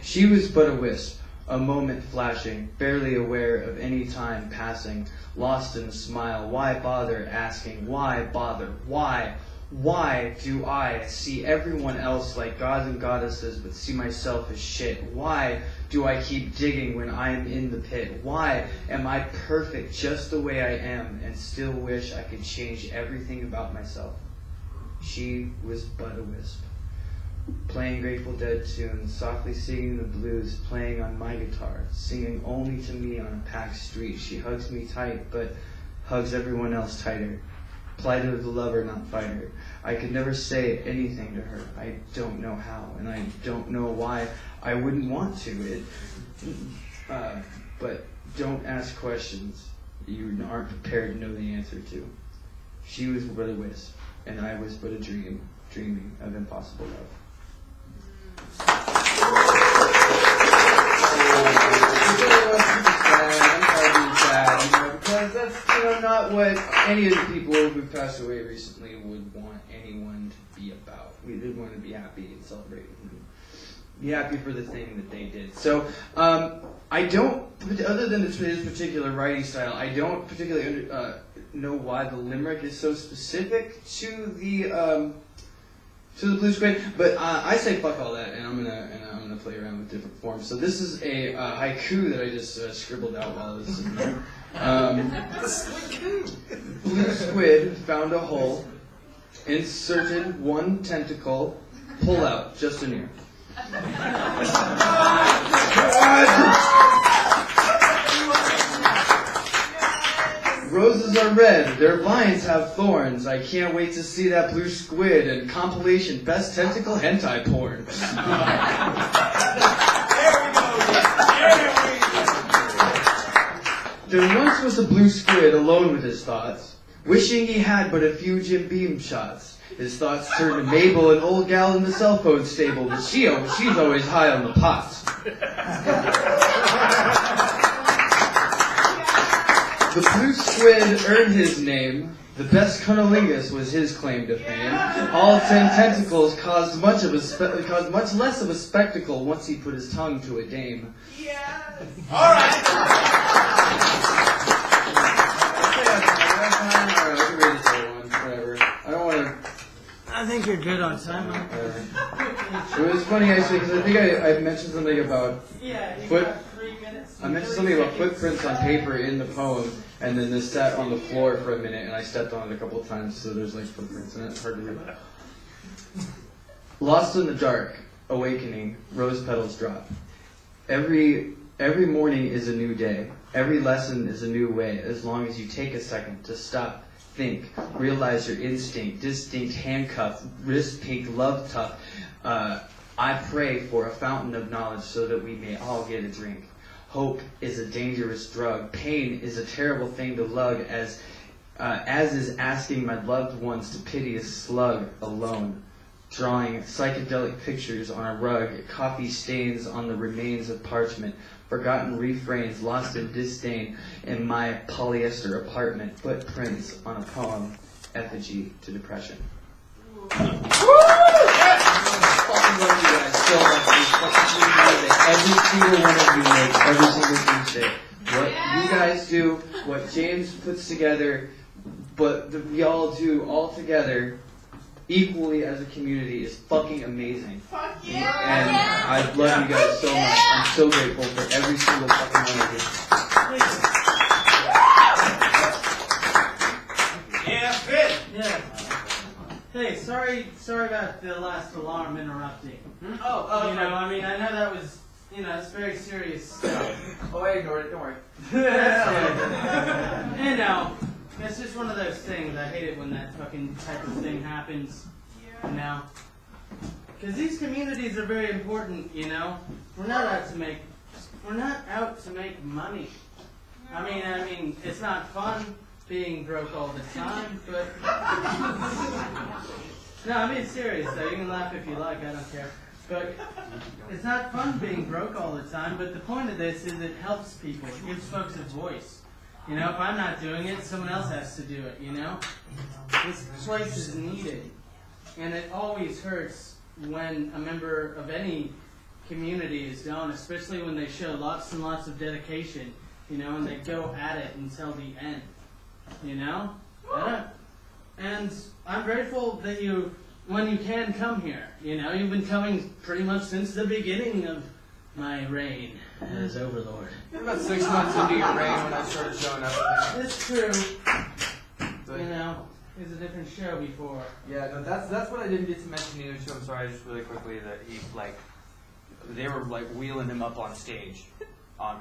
She was but a wisp, a moment flashing, barely aware of any time passing, lost in a smile. Why bother asking? Why bother? Why? Why do I see everyone else like gods and goddesses but see myself as shit? Why do I keep digging when I'm in the pit? Why am I perfect just the way I am and still wish I could change everything about myself? She was but a wisp. Playing Grateful Dead tunes, softly singing the blues, playing on my guitar, singing only to me on a packed street. She hugs me tight, but hugs everyone else tighter. Plight of the lover, not fighter. I could never say anything to her. I don't know how, and I don't know why I wouldn't want to. But don't ask questions you aren't prepared to know the answer to. She was but a wisp, and I was but a dream, dreaming of impossible love. Because that's not what any of the people who passed away recently would want anyone to be about. We did want to be happy and celebrate and be happy for the thing that they did. So I don't, other than his particular writing style, I don't particularly know why the limerick is so specific to the Blue Squid, but I say fuck all that, and I'm gonna play around with different forms. So this is a haiku that I just scribbled out while I was sitting there. Blue squid found a hole, inserted one tentacle, pull out just an ear. Roses are red, their vines have thorns. I can't wait to see that blue squid and compilation best tentacle hentai porn. There once was a blue squid alone with his thoughts, wishing he had but a few Jim Beam shots. His thoughts turned to Mabel, an old gal in the cell phone stable, but she's always high on the pots. The blue squid earned his name. The best cunnilingus was his claim to fame. All 10 tentacles caused much less of a spectacle once he put his tongue to a dame.
Yeah. All right.
I think you're good on time.
It was funny actually because I think I mentioned something about I mentioned something about footprints on paper in the poem, and then this sat on the floor for a minute, and I stepped on it a couple of times, so there's like footprints in it. It's hard to read. Lost in the dark, awakening, rose petals drop. Every morning is a new day. Every lesson is a new way, as long as you take a second to stop, think, realize your instinct, distinct handcuff, wrist pink, love tough. I pray for a fountain of knowledge so that we may all get a drink. Hope is a dangerous drug. Pain is a terrible thing to lug, as is asking my loved ones to pity a slug alone. Drawing psychedelic pictures on a rug, coffee stains on the remains of parchment, forgotten refrains lost in disdain in my polyester apartment, footprints on a poem, effigy to depression. Fucking love you guys so much. Every single one of you makes every single Tuesday. What you guys do, what James puts together, but we all do all together, equally as a community, is fucking amazing.
Fuck yeah!
And I love you guys so much. I'm so grateful for every single fucking one of you.
Yeah, fit.
Yeah. Hey, sorry about the last alarm interrupting.
Oh,
You know, I mean, I know that was, it's very serious stuff.
Oh, I ignored it. Don't worry.
It's just one of those things. I hate it when that fucking type of thing happens. Because these communities are very important. We're not out to make money. I mean, it's not fun being broke all the time, but no, I'm being serious though. You can laugh if you like, I don't care. But it's not fun being broke all the time, but the point of this is it helps people. It gives folks a voice. If I'm not doing it, someone else has to do it, This place is needed. And it always hurts when a member of any community is down, especially when they show lots and lots of dedication, and they go at it until the end, And I'm grateful that when you can come here, you've been coming pretty much since the beginning of my reign as Overlord.
You're about 6 months into your reign when I started showing up.
It's true. It was a different show before.
Yeah, no, that's what I didn't get to mention either too. I'm sorry, just really quickly, that they were wheeling him up on stage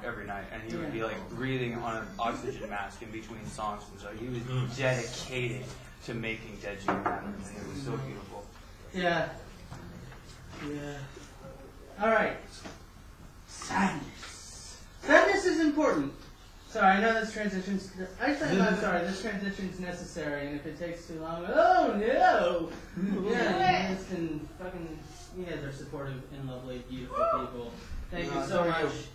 every night, and he would be breathing on an oxygen mask in between songs, and so he was dedicated to making Dead June happen, and it was so beautiful.
Yeah. Alright. Sadness. Sadness is important. Sorry, I know this transition's... Actually, I'm sorry, this transition's necessary, and if it takes too long... Oh, no! Yeah, you guys can fucking... You guys are supportive and lovely, beautiful people. Thank you so much.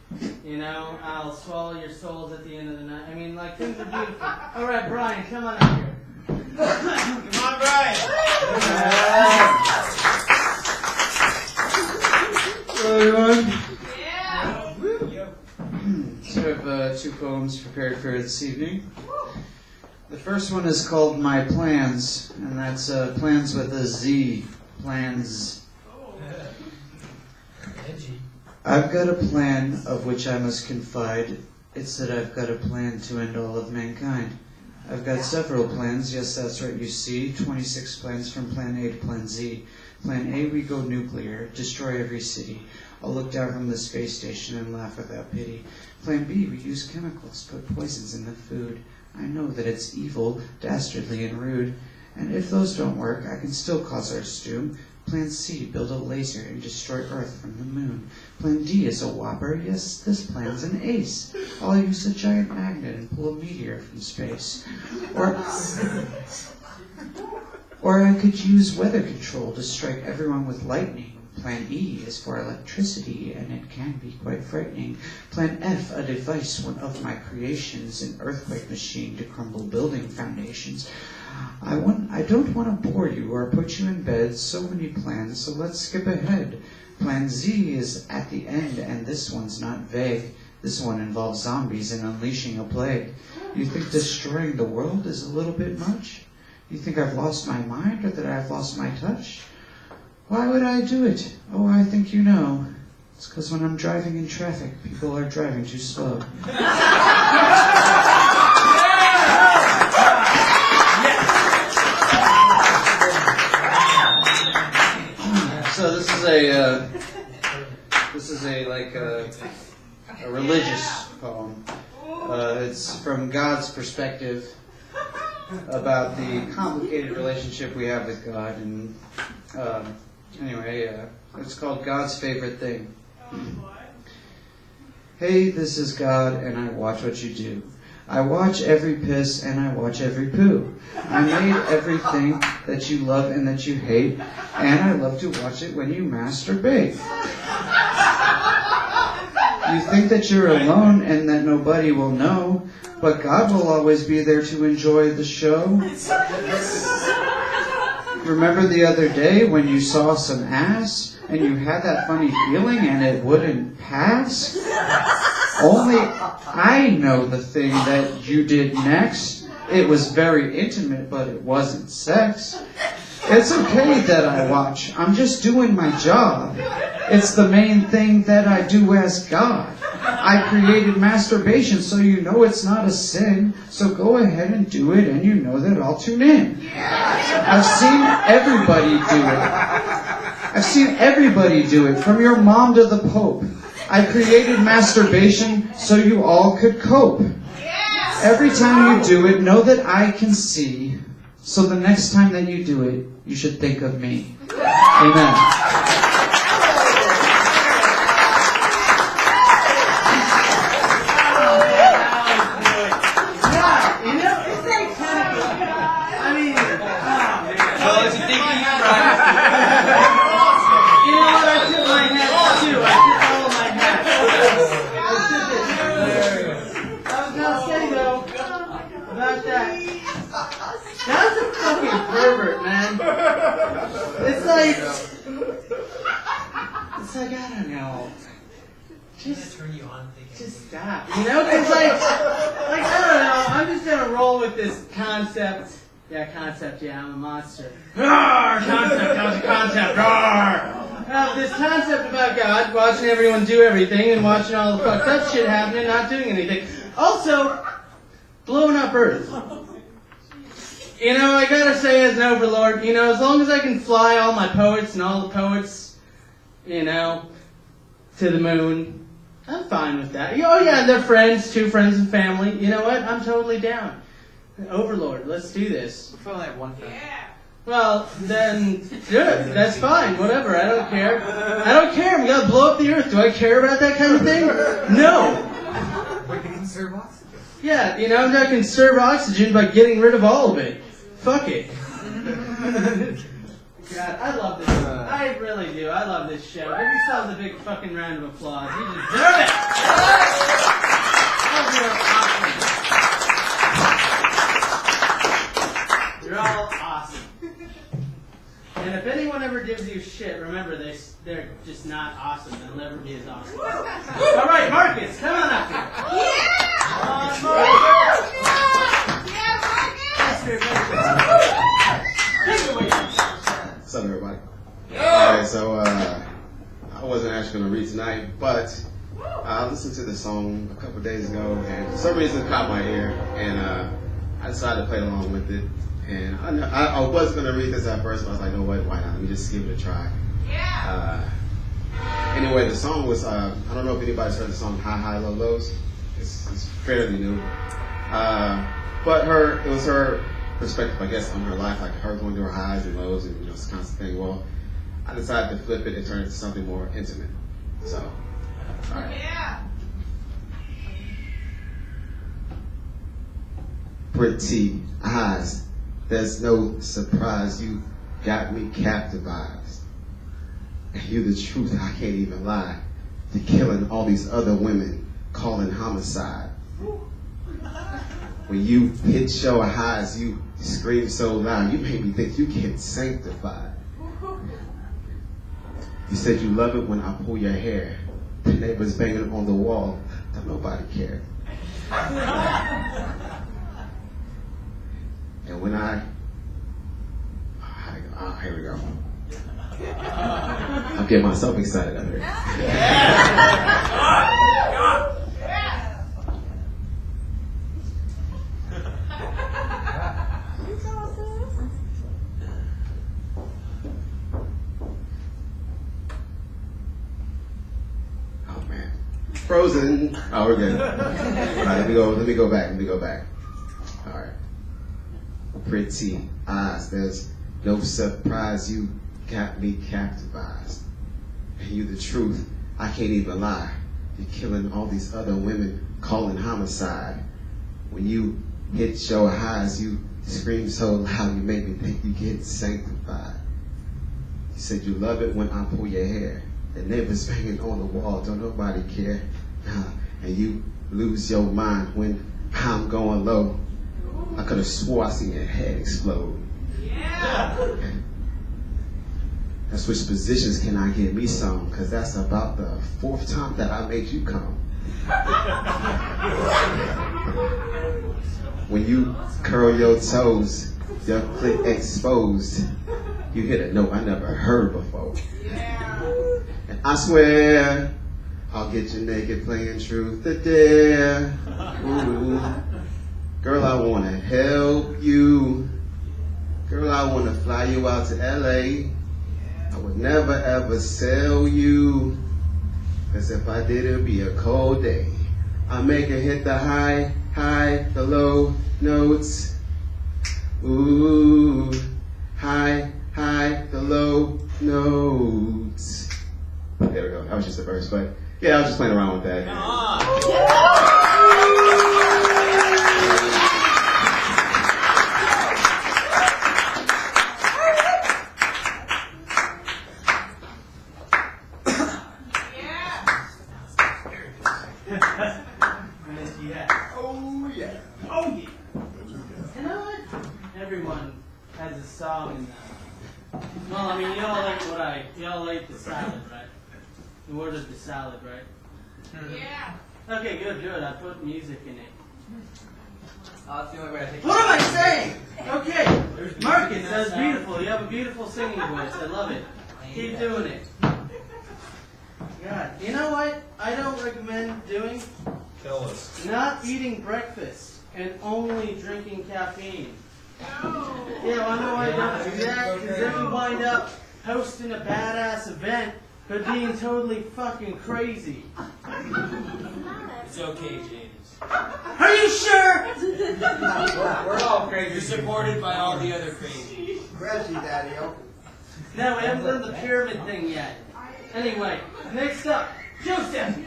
I'll swallow your souls at the end of the night. I mean, things are beautiful. Alright, Brian, come on up here.
Come on, Brian.
Hello, everyone. So I have 2 poems prepared for this evening. The first one is called My Plans, and that's plans with a Z. Plans. I've got a plan of which I must confide. It's that I've got a plan to end all of mankind. I've got several plans, yes, that's right, you see. 26 plans from Plan A to Plan Z. Plan A, we go nuclear, destroy every city. I'll look down from the space station and laugh without pity. Plan B, we use chemicals, put poisons in the food. I know that it's evil, dastardly, and rude. And if those don't work, I can still cause our doom. Plan C, build a laser and destroy Earth from the moon. Plan D is a whopper, yes, this plan's an ace. I'll use a giant magnet and pull a meteor from space. Or I could use weather control to strike everyone with lightning. Plan E is for electricity, and it can be quite frightening. Plan F, a device, one of my creations, an earthquake machine to crumble building foundations. I don't want to bore you or put you in bed, so many plans, so let's skip ahead. Plan Z is at the end, and this one's not vague. This one involves zombies and unleashing a plague. You think destroying the world is a little bit much? You think I've lost my mind or that I've lost my touch? Why would I do it? Oh, I think you know. It's because when I'm driving in traffic, people are driving too slow. So this is a religious poem. It's from God's perspective. about the complicated relationship we have with God. And anyway, it's called God's Favorite Thing. Hey, this is God, and I watch what you do. I watch every piss, and I watch every poo. I made everything that you love and that you hate, and I love to watch it when you masturbate. You think that you're alone and that nobody will know, but God will always be there to enjoy the show. Remember the other day when you saw some ass and you had that funny feeling and it wouldn't pass? Only I know the thing that you did next. It was very intimate, but it wasn't sex. It's okay that I watch. I'm just doing my job. It's the main thing that I do as God. I created masturbation, so you know it's not a sin. So go ahead and do it, and you know that I'll tune in. I've seen everybody do it. I've seen everybody do it, from your mom to the Pope. I created masturbation so you all could cope. Every time you do it, know that I can see. So the next time that you do it, you should think of me. Amen.
That's a fucking pervert, man. It's like, I don't know. Just stop. You know, it's like, I don't know. I'm just gonna roll with this concept. Yeah, I'm a monster. Roar! Concept. Roar! This concept about God, watching everyone do everything and watching all the fucked up shit happening, not doing anything. Also, blowing up Earth. You know, I gotta say as an overlord, you know, as long as I can fly all my poets and all the poets, you know, to the moon, I'm fine with that. Oh yeah, they're friends, two friends and family. You know what? I'm totally down. Overlord, let's do this.
We're feeling like one thing.
Yeah. Well, then, good. That's fine. Whatever. I don't care. I'm gonna blow up the Earth. Do I care about that kind of thing? No.
We can conserve oxygen.
Yeah, you know, I'm gonna conserve oxygen by getting rid of all of it. Fuck it. God, I love this. I really do. I love this show. Give yourselves a big fucking round of applause. You deserve it. You're all awesome. And if anyone ever gives you shit, remember they're just not awesome. They'll never be as awesome. All right, Marcus, come on up here. Yeah! Marcus!
What's up, everybody? Alright, so I wasn't actually going to read tonight, but I listened to the song a couple days ago, and for some reason it caught my ear, and I decided to play along with it. And I was going to read this at first, but I was like, no, why not? Let me just give it a try. Yeah. Anyway, the song was, I don't know if anybody's heard the song High, High, Low, Lows. It's fairly new. But it was her perspective, I guess, on her life, like her going through her highs and lows and, you know, this constant thing. Well, I decided to flip it and turn it into something more intimate. So, all right. Yeah. Pretty eyes, there's no surprise, you got me captivated. And you the truth, I can't even lie. You're killing all these other women, calling homicide. When you hit your highs, you scream so loud, you made me think you get sanctified. You said you love it when I pull your hair. The neighbors banging on the wall, but nobody cared. And when here we go. I'm getting myself excited out here. Oh man, frozen. Oh, we're good. All right, let me go back. All right. pretty eyes. There's no surprise, you got me captivized. And you the truth, I can't even lie. You're killing all these other women, calling homicide. When you hit your highs, you scream so loud, you make me think you get sanctified. You said you love it when I pull your hair. The neighbors banging on the wall, don't nobody care. And you lose your mind when I'm going low. I could have swore I seen your head explode. Yeah. Now switch positions, can I get me some? Cause that's about the 4th time that I made you come. When you curl your toes, your clit exposed, you hit a note I never heard before. And I swear, I'll get you naked playing truth or dare. Ooh. Girl, I wanna help you. Girl, I wanna fly you out to LA. I would never ever sell you. Cause if I did, it'd be a cold day. I make her hit the high, the low notes. Ooh, high, the low notes. There we go. That was just a verse, but yeah, I was just playing around with that.
Everyone has a song in them. Well, I mean, y'all like the salad, right? You ordered the salad, right? Yeah. Okay, good. I put music in it.
That's the only way I think.
What am I saying? Okay, Marcus, that was beautiful. You have a beautiful singing voice. I love it. Keep doing it. God, you know what I don't recommend doing?
Tell us.
Not eating breakfast and only drinking caffeine. No. Yeah, well, I know I don't do that, because then we wind up hosting a badass event, but being totally fucking crazy.
It's okay, James.
Are you sure?
We're all crazy. You're supported by all the other crazy.
Crazy, Daddy-o.
No, we haven't done the pyramid thing yet. Anyway, next up, Joseph.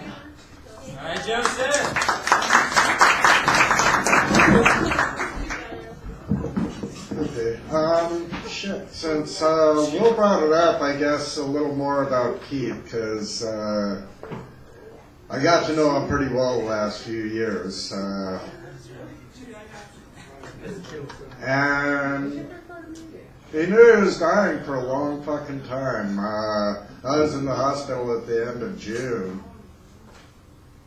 All right, Joseph.
Okay. Shit. Since Will brought it up, I guess a little more about Keith, because I got to know him pretty well the last few years. And he knew he was dying for a long fucking time. I was in the hospital at the end of June,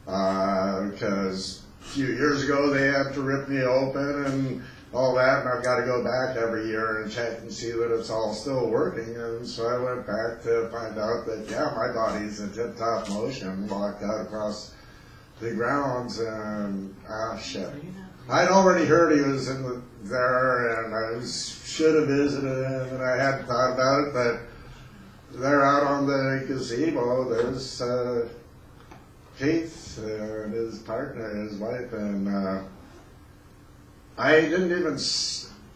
because a few years ago they had to rip me open and all that, and I've got to go back every year and check and see that it's all still working. And so I went back to find out that, yeah, my body's in tip-top motion, walked out across the grounds, and shit. I'd already heard he was there, and I should have visited him, and I hadn't thought about it, but they're out on the gazebo. There's Keith and his partner, his wife, and I didn't even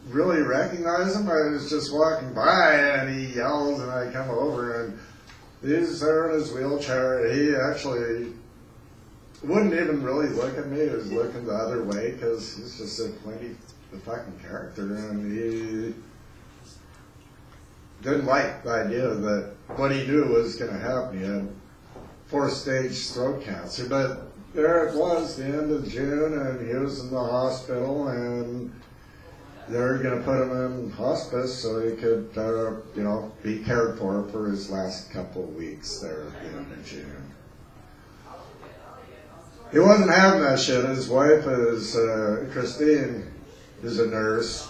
really recognize him. I was just walking by, and he yells, and I come over, and he's there in his wheelchair. He actually wouldn't even really look at me. He was looking the other way, because he's just a plenty the fucking character, and he didn't like the idea that what he knew was going to happen. He had 4-stage throat cancer, but there it was, the end of June, and he was in the hospital, and they were going to put him in hospice so he could, be cared for his last couple of weeks there at the end of June. He wasn't having that shit. His wife is, Christine, is a nurse,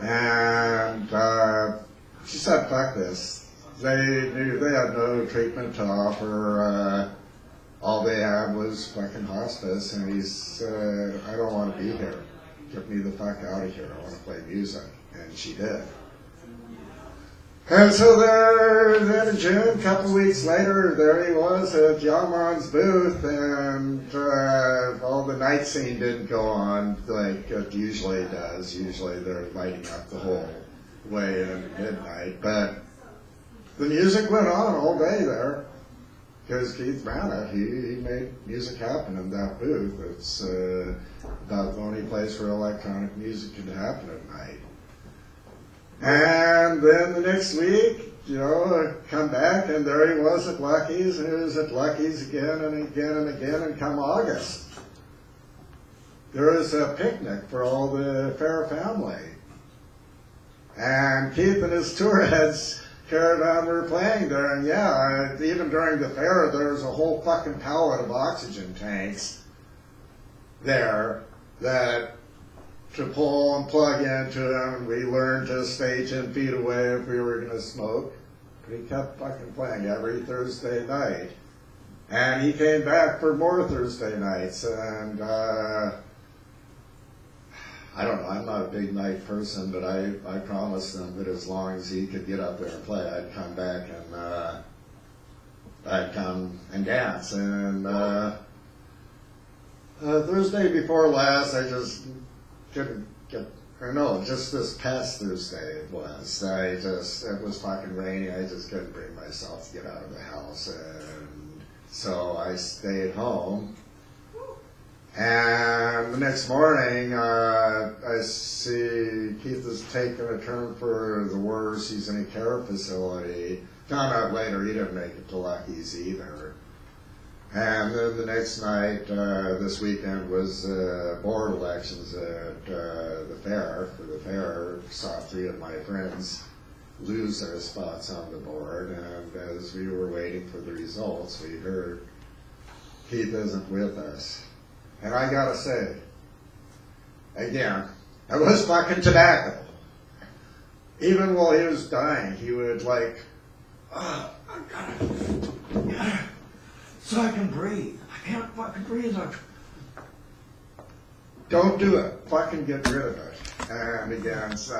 and she said, fuck this. They had no treatment to offer. All they had was fucking hospice, and he said, I don't want to be here. Get me the fuck out of here. I want to play music. And she did. And so then in June, a couple weeks later, there he was at Yaman's booth, and all the night scene didn't go on like it usually does. Usually they're lighting up the whole way into midnight. But the music went on all day there. Because Keith ran it. He made music happen in that booth. It's about the only place where electronic music can happen at night. And then the next week, you know, I come back and there he was at Lucky's, and he was at Lucky's again and again and again, and come August, there was a picnic for all the Fair family. And Keith and his tour heads caravan were playing there, and yeah, even during the fair, there was a whole fucking pallet of oxygen tanks there that to pull and plug into them, and we learned to stay 10 feet away if we were going to smoke. But he kept fucking playing every Thursday night. And he came back for more Thursday nights, and I don't know, I'm not a big night person, but I promised him that as long as he could get up there and play, I'd come back and I'd come and dance. And Thursday before last, I just couldn't get, or no, just this past Thursday it was. It was fucking rainy, I just couldn't bring myself to get out of the house. And so I stayed home. And the next morning, I see Keith is taking a turn for the worse. He's in a care facility. Found out later he didn't make it to Lucky's either. And then the next night, this weekend, was board elections at the fair. For the fair, saw 3 of my friends lose their spots on the board. And as we were waiting for the results, we heard Keith isn't with us. And I gotta say, again, it was fucking tobacco. Even while he was dying, he would like, I gotta, so I can breathe. I can't fucking breathe. Don't do it. Fucking get rid of it. And again, how's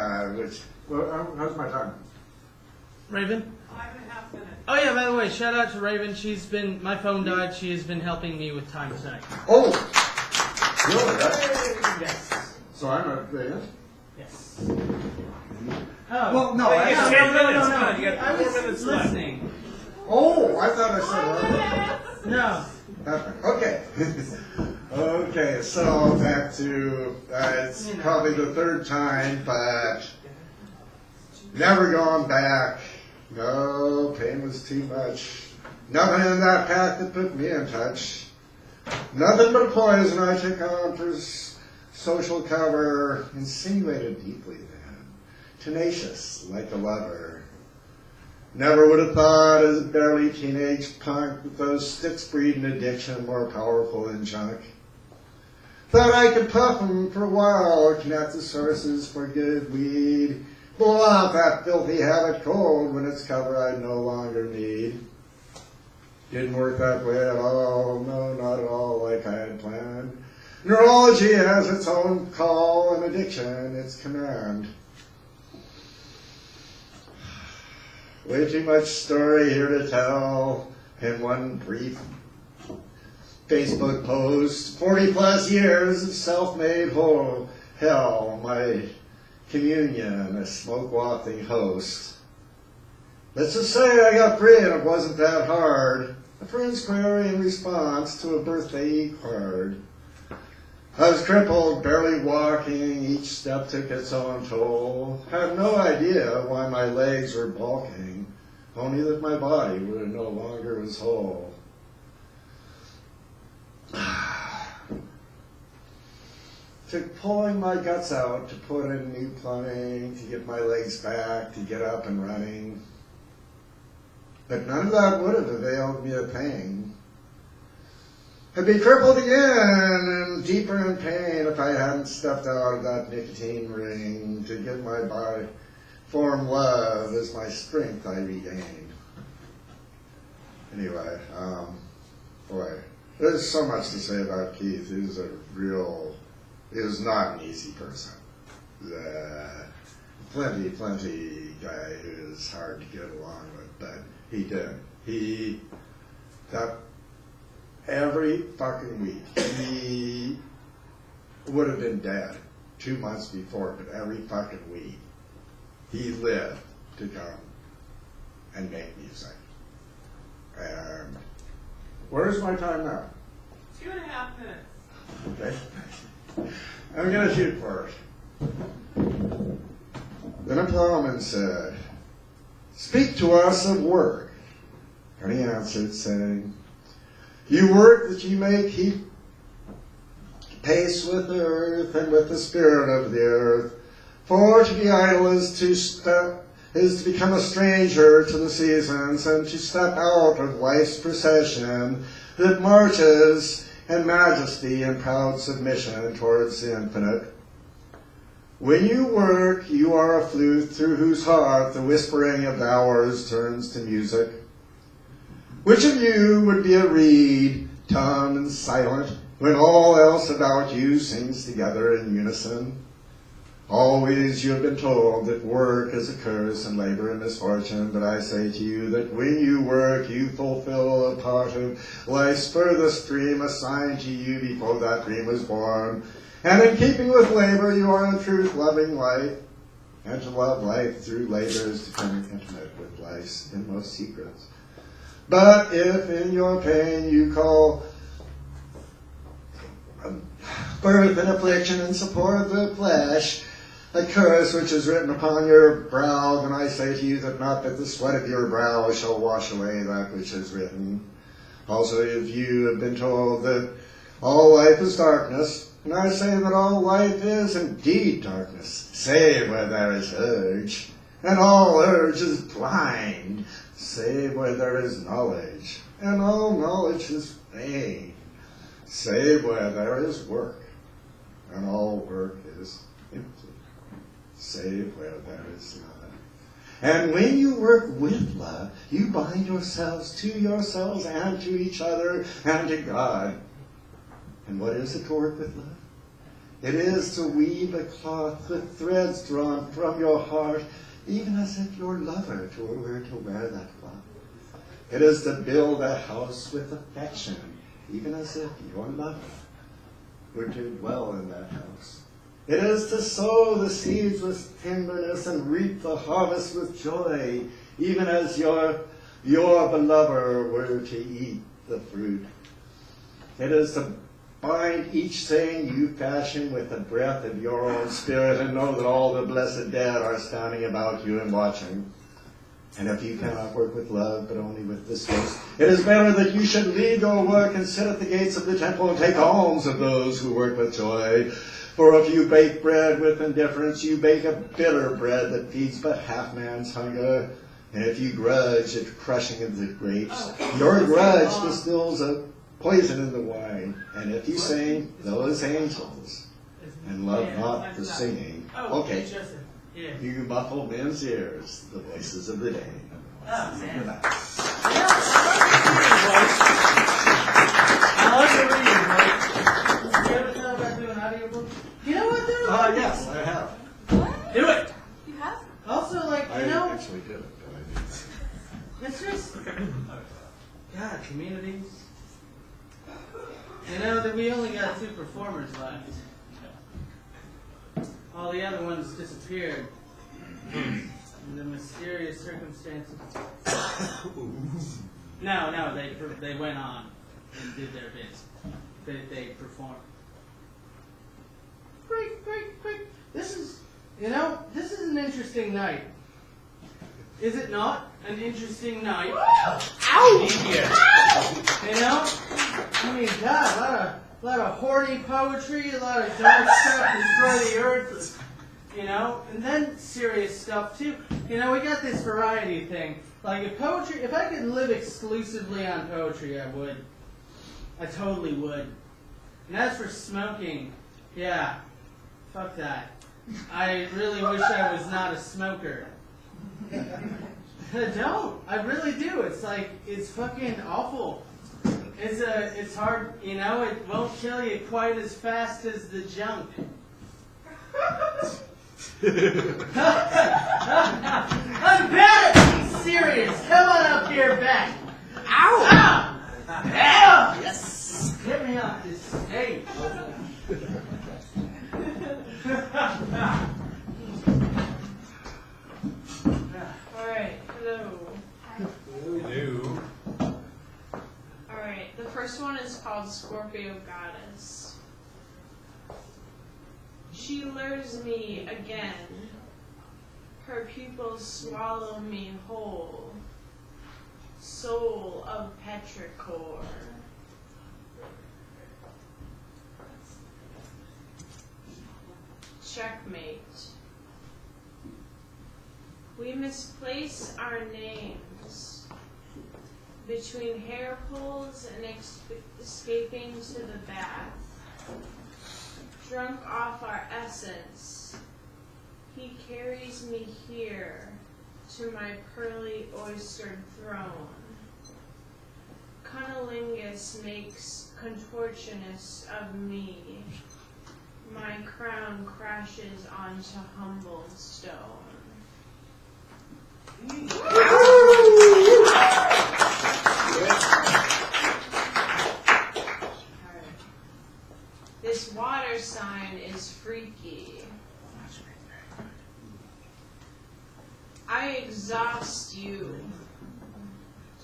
my time?
Raven? 5.5 minutes. Oh yeah, by the way, shout out to Raven. My phone died. She has been helping me with time tonight.
Oh! Really?
Yes.
So I'm at the end?
Yes.
Oh.
Well, no.
Wait,
No.
You got 4 minutes left.
Listening.
Oh, I thought I said
No.
Okay. Okay, so back to, it's probably the 3rd time, but never going back. No, pain was too much. Nothing in that path that put me in touch. Nothing but poison I took on for social cover, insinuated deeply then, tenacious like a lover. Never would have thought as a barely teenage punk that those sticks breed an addiction more powerful than junk. Thought I could puff 'em for a while, connect the sources for good weed, blow out that filthy habit cold when its cover I no longer need. Didn't work that way at all, no, not at all like I had planned. Neurology has its own call and addiction, its command. Way too much story here to tell in one brief Facebook post. 40 plus years of self-made hell, my communion, a smoke-wafting host. Let's just say I got free and it wasn't that hard. A friend's query in response to a birthday card. I was crippled, barely walking, each step took its own toll. Had no idea why my legs were bulking, only that my body no longer was whole. Took pulling my guts out to put in new plumbing, to get my legs back, to get up and running. But none of that would have availed me a pang. I'd be crippled again and deeper in pain if I hadn't stepped out of that nicotine ring to give my body form love as my strength I regained. Anyway, boy, there's so much to say about Keith. He was not an easy person. Plenty guy who's hard to get along with, but he did. Every fucking week, he would have been dead 2 months before, but every fucking week he lived to come and make music. And where's my time now?
2.5 minutes.
Okay. I'm going to shoot first. Then a plowman said, "Speak to us of work." And he answered, saying, "You work that you may keep pace with the earth and with the spirit of the earth. For to be idle is to become a stranger to the seasons, and to step out of life's procession that marches in majesty and proud submission towards the infinite. When you work, you are a flute through whose heart the whispering of hours turns to music. Which of you would be a reed, dumb and silent, when all else about you sings together in unison? Always you have been told that work is a curse and labor a misfortune, but I say to you that when you work, you fulfill a part of life's furthest dream assigned to you before that dream was born. And in keeping with labor, you are in truth loving life, and to love life through labor is to become intimate with life's inmost secrets. But if in your pain you call birth and affliction and support of the flesh a curse which is written upon your brow, then I say to you that not that the sweat of your brow shall wash away that which is written. Also, if you have been told that all life is darkness, and I say that all life is indeed darkness, save where there is urge, and all urge is blind, save where there is knowledge, and all knowledge is vain, save where there is work, and all work is empty, save where there is love. And when you work with love, you bind yourselves to yourselves and to each other and to God. And what is it to work with love? It is to weave a cloth with threads drawn from your heart, even as if your lover were to wear that cloth. It is to build a house with affection, even as if your lover were to dwell in that house. It is to sow the seeds with tenderness and reap the harvest with joy, even as your beloved were to eat the fruit. It is to bind each saying you fashion with the breath of your own spirit, and know that all the blessed dead are standing about you and watching. And if you cannot work with love, but only with disgust, it is better that you should leave your work and sit at the gates of the temple and take alms of those who work with joy. For if you bake bread with indifference, you bake a bitter bread that feeds but half man's hunger. And if you grudge at crushing of the grapes, your grudge distills a poison in the wine. And if you sing those angels and love not the singing, okay, you muffle men's ears, the voices of the day.
You know what, though?
Yes, I have.
Do it!
You have?
Also, like,
I
you know,
actually did it, but I didn't.
it's just, God, communities. You know, that we only got 2 performers left. All the other ones disappeared in the mysterious circumstances. No, they went on and did their bits. They performed. Great. This is an interesting night. Is it not an interesting night? Ow! You know? I mean, God, a lot of horny poetry, a lot of dark stuff, destroy the earth, you know? And then serious stuff, too. You know, we got this variety thing. Like, if I could live exclusively on poetry, I would. I totally would. And as for smoking, yeah, fuck that. I really wish I was not a smoker. I don't. I really do. It's like, it's fucking awful. It's hard, you know, it won't kill you quite as fast as the junk. I'm bad at being serious. Come on up here, back. Ow! Ah! Ow! Yes! Get me off this stage.
Scorpio goddess. She lures me again. Her pupils swallow me whole. Soul of petrichor. Checkmate. We misplace our names between hair pulls and escaping to the bath. Drunk off our essence, he carries me here to my pearly oystered throne. Cunnilingus makes contortionist of me. My crown crashes onto humble stone. This water sign is freaky. I exhaust you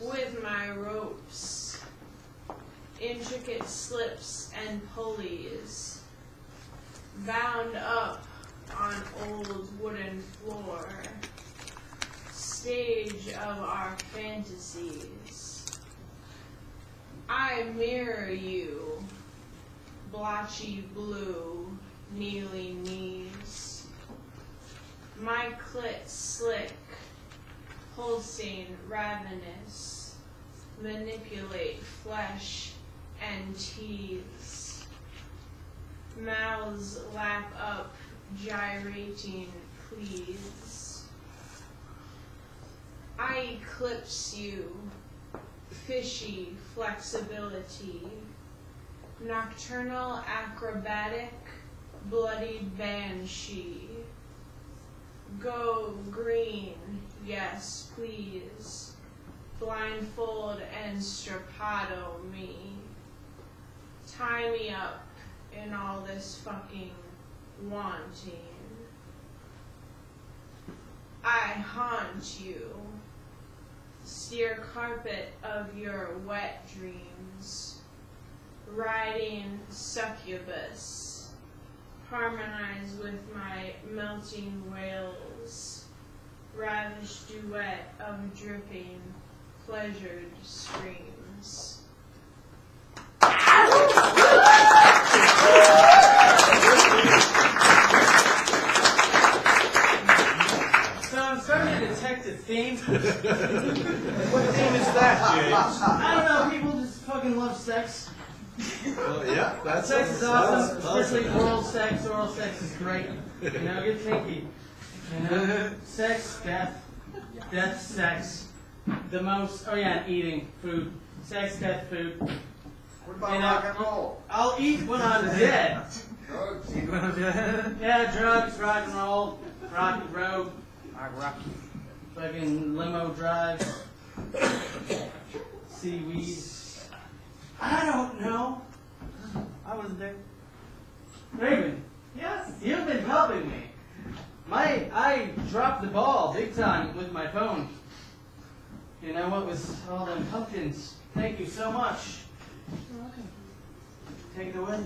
with my ropes, intricate slips and pulleys, bound up on old wooden floor, stage of our fantasies. I mirror you, blotchy blue, kneely knees. My clit slick, pulsing, ravenous, manipulate flesh and tease. Mouths lap up, gyrating, please. I eclipse you, fishy flexibility, nocturnal acrobatic, bloodied banshee. Go green, yes, please. Blindfold and strappado me. Tie me up in all this fucking wanting. I haunt you. Steer carpet of your wet dreams. Riding succubus. Harmonize with my melting wails, ravish duet of dripping, pleasured screams.
So I'm starting to detect a theme.
What theme is that, James?
I don't know, people just fucking love sex.
Well, yeah, that's
Sex is awesome, especially oral sex. Oral sex is great. You know, get kinky. You know, sex, death, sex. The most. Oh yeah, and eating food. Sex, death, food.
What about rock and roll?
I'll eat when I'm dead.
Drugs?
Yeah, drugs, rock and roll, rock and roll, fucking limo drive, seaweed. I don't know. I wasn't there. Raven. Yes. You've been helping me. I dropped the ball big time with my phone. You know what was all them pumpkins? Thank you so much. You're welcome. Take it away.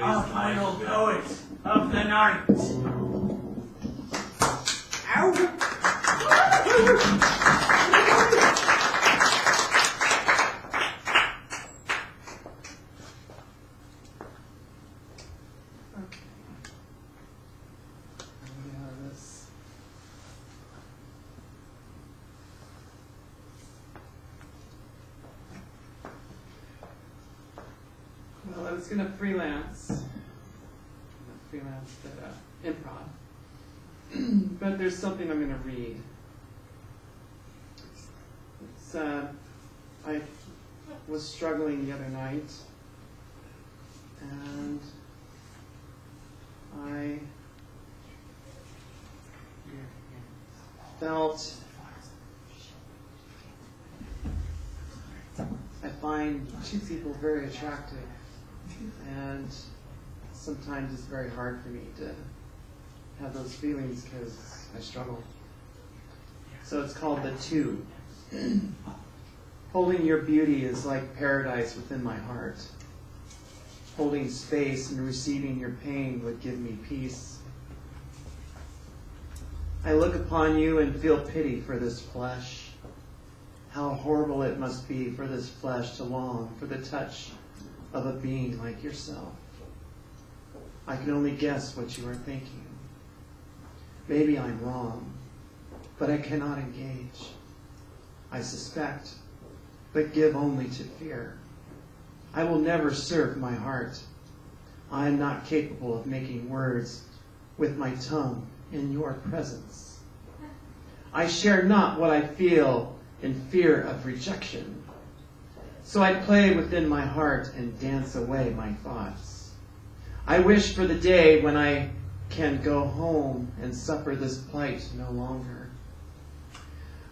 Our final poet of the night. Well, I was going to freelance. Improv. But there's something I'm going to read. It's, I was struggling the other night, and I felt I find two people very attractive, and sometimes it's very hard for me to have those feelings because I struggle. So it's called The Two.
Holding your beauty is like paradise within my heart. Holding space and receiving your pain would give me peace. I look upon you and feel pity for this flesh. How horrible it must be for this flesh to long for the touch of a being like yourself. I can only guess what you are thinking. Maybe I'm wrong, but I cannot engage. I suspect, but give only to fear. I will never serve my heart. I am not capable of making words with my tongue in your presence. I share not what I feel in fear of rejection. So I play within my heart and dance away my thoughts. I wish for the day when I can go home and suffer this plight no longer.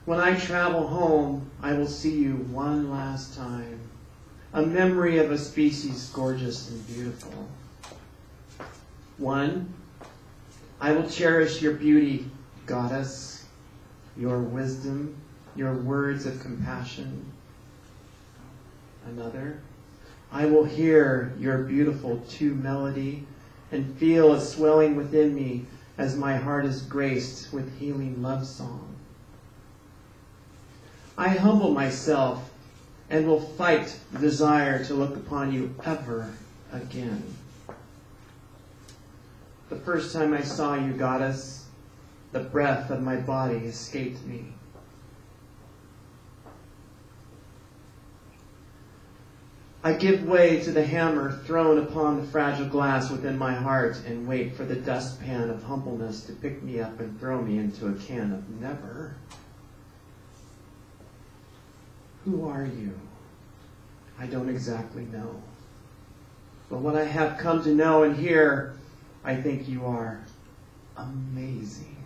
When I travel home, I will see you one last time, a memory of a species gorgeous and beautiful. One, I will cherish your beauty, goddess, your wisdom, your words of compassion. Another, I will hear your beautiful two melody and feel a swelling within me as my heart is graced with healing love song. I humble myself and will fight the desire to look upon you ever again. The first time I saw you, goddess, the breath of my body escaped me. I give way to the hammer thrown upon the fragile glass within my heart and wait for the dustpan of humbleness to pick me up and throw me into a can of never. Who are you? I don't exactly know. But what I have come to know and hear, I think you are amazing.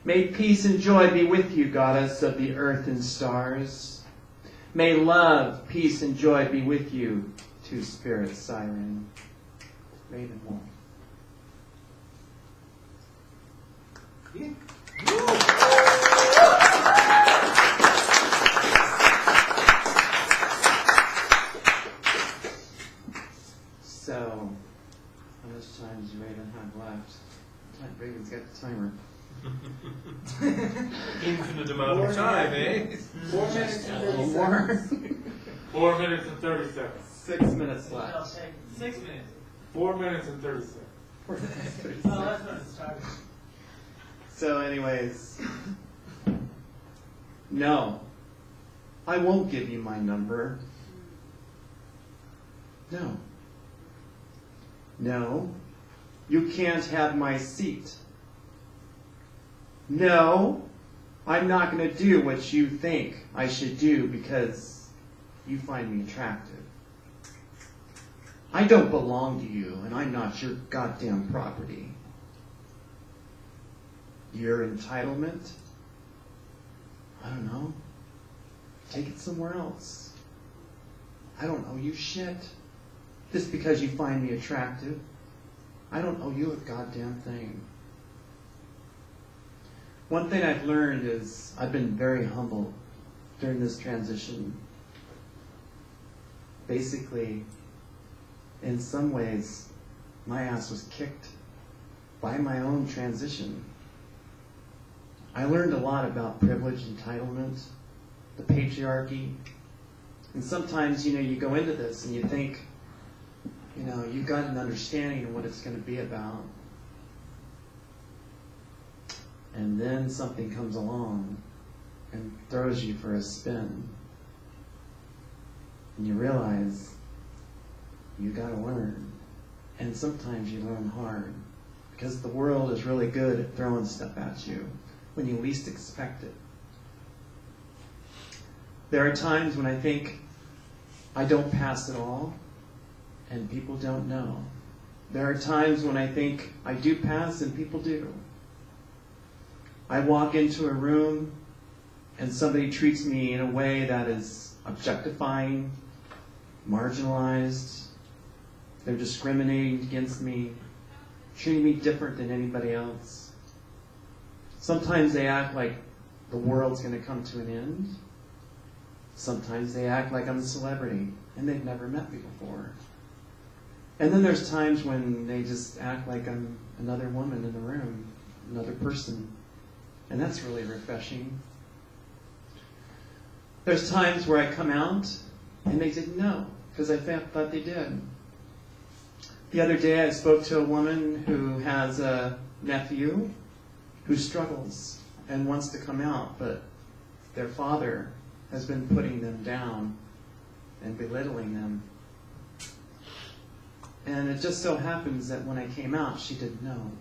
May peace and joy be with you, goddess of the earth and stars. May love, peace, and joy be with you, two-spirit siren. Ravenwolf.
Yeah.
So, how much time does Raven have left? Raven's got the timer.
Infinite amount of time, eh?
4 minutes and 30
more.
seconds. 4 minutes and 30 seconds.
6 minutes left.
6 minutes. 4 minutes and 30 seconds.
4 minutes and 30
No,
seconds.
that's when it started.
So anyways, no, I won't give you my number. No. No, you can't have my seat. No, I'm not going to do what you think I should do because you find me attractive. I don't belong to you, and I'm not your goddamn property. Your entitlement? I don't know. Take it somewhere else. I don't owe you shit. Just because you find me attractive, I don't owe you a goddamn thing. One thing I've learned is I've been very humble during this transition. Basically, in some ways, my ass was kicked by my own transition. I learned a lot about privilege, entitlement, the patriarchy, and sometimes, you go into this and you think, you've got an understanding of what it's going to be about. And then something comes along and throws you for a spin. And you realize you got to learn. And sometimes you learn hard. Because the world is really good at throwing stuff at you when you least expect it. There are times when I think I don't pass at all, and people don't know. There are times when I think I do pass, and people do. I walk into a room, and somebody treats me in a way that is objectifying, marginalized. They're discriminating against me, treating me different than anybody else. Sometimes they act like the world's going to come to an end. Sometimes they act like I'm a celebrity and they've never met me before. And then there's times when they just act like I'm another woman in the room, another person. And that's really refreshing. There's times where I come out and they didn't know because I thought they did. The other day I spoke to a woman who has a nephew who struggles and wants to come out, but their father has been putting them down and belittling them. And it just so happens that when I came out, she didn't know.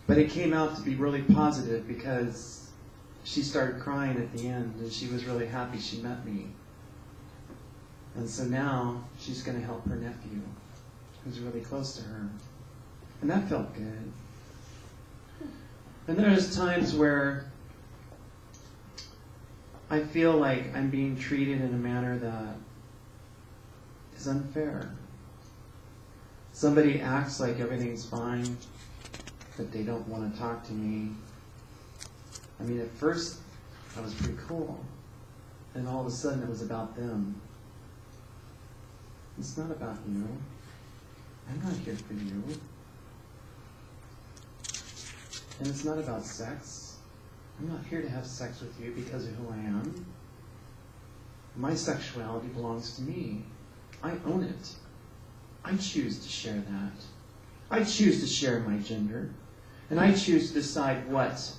But it came out to be really positive because she started crying at the end and she was really happy she met me. And so now she's going to help her nephew, who's really close to her. And that felt good. And there's times where I feel like I'm being treated in a manner that is unfair. Somebody acts like everything's fine, but they don't want to talk to me. I mean, at first, I was pretty cool. And all of a sudden, it was about them. It's not about you. I'm not here for you. And it's not about sex. I'm not here to have sex with you because of who I am. My sexuality belongs to me. I own it. I choose to share that. I choose to share my gender. And I choose to decide what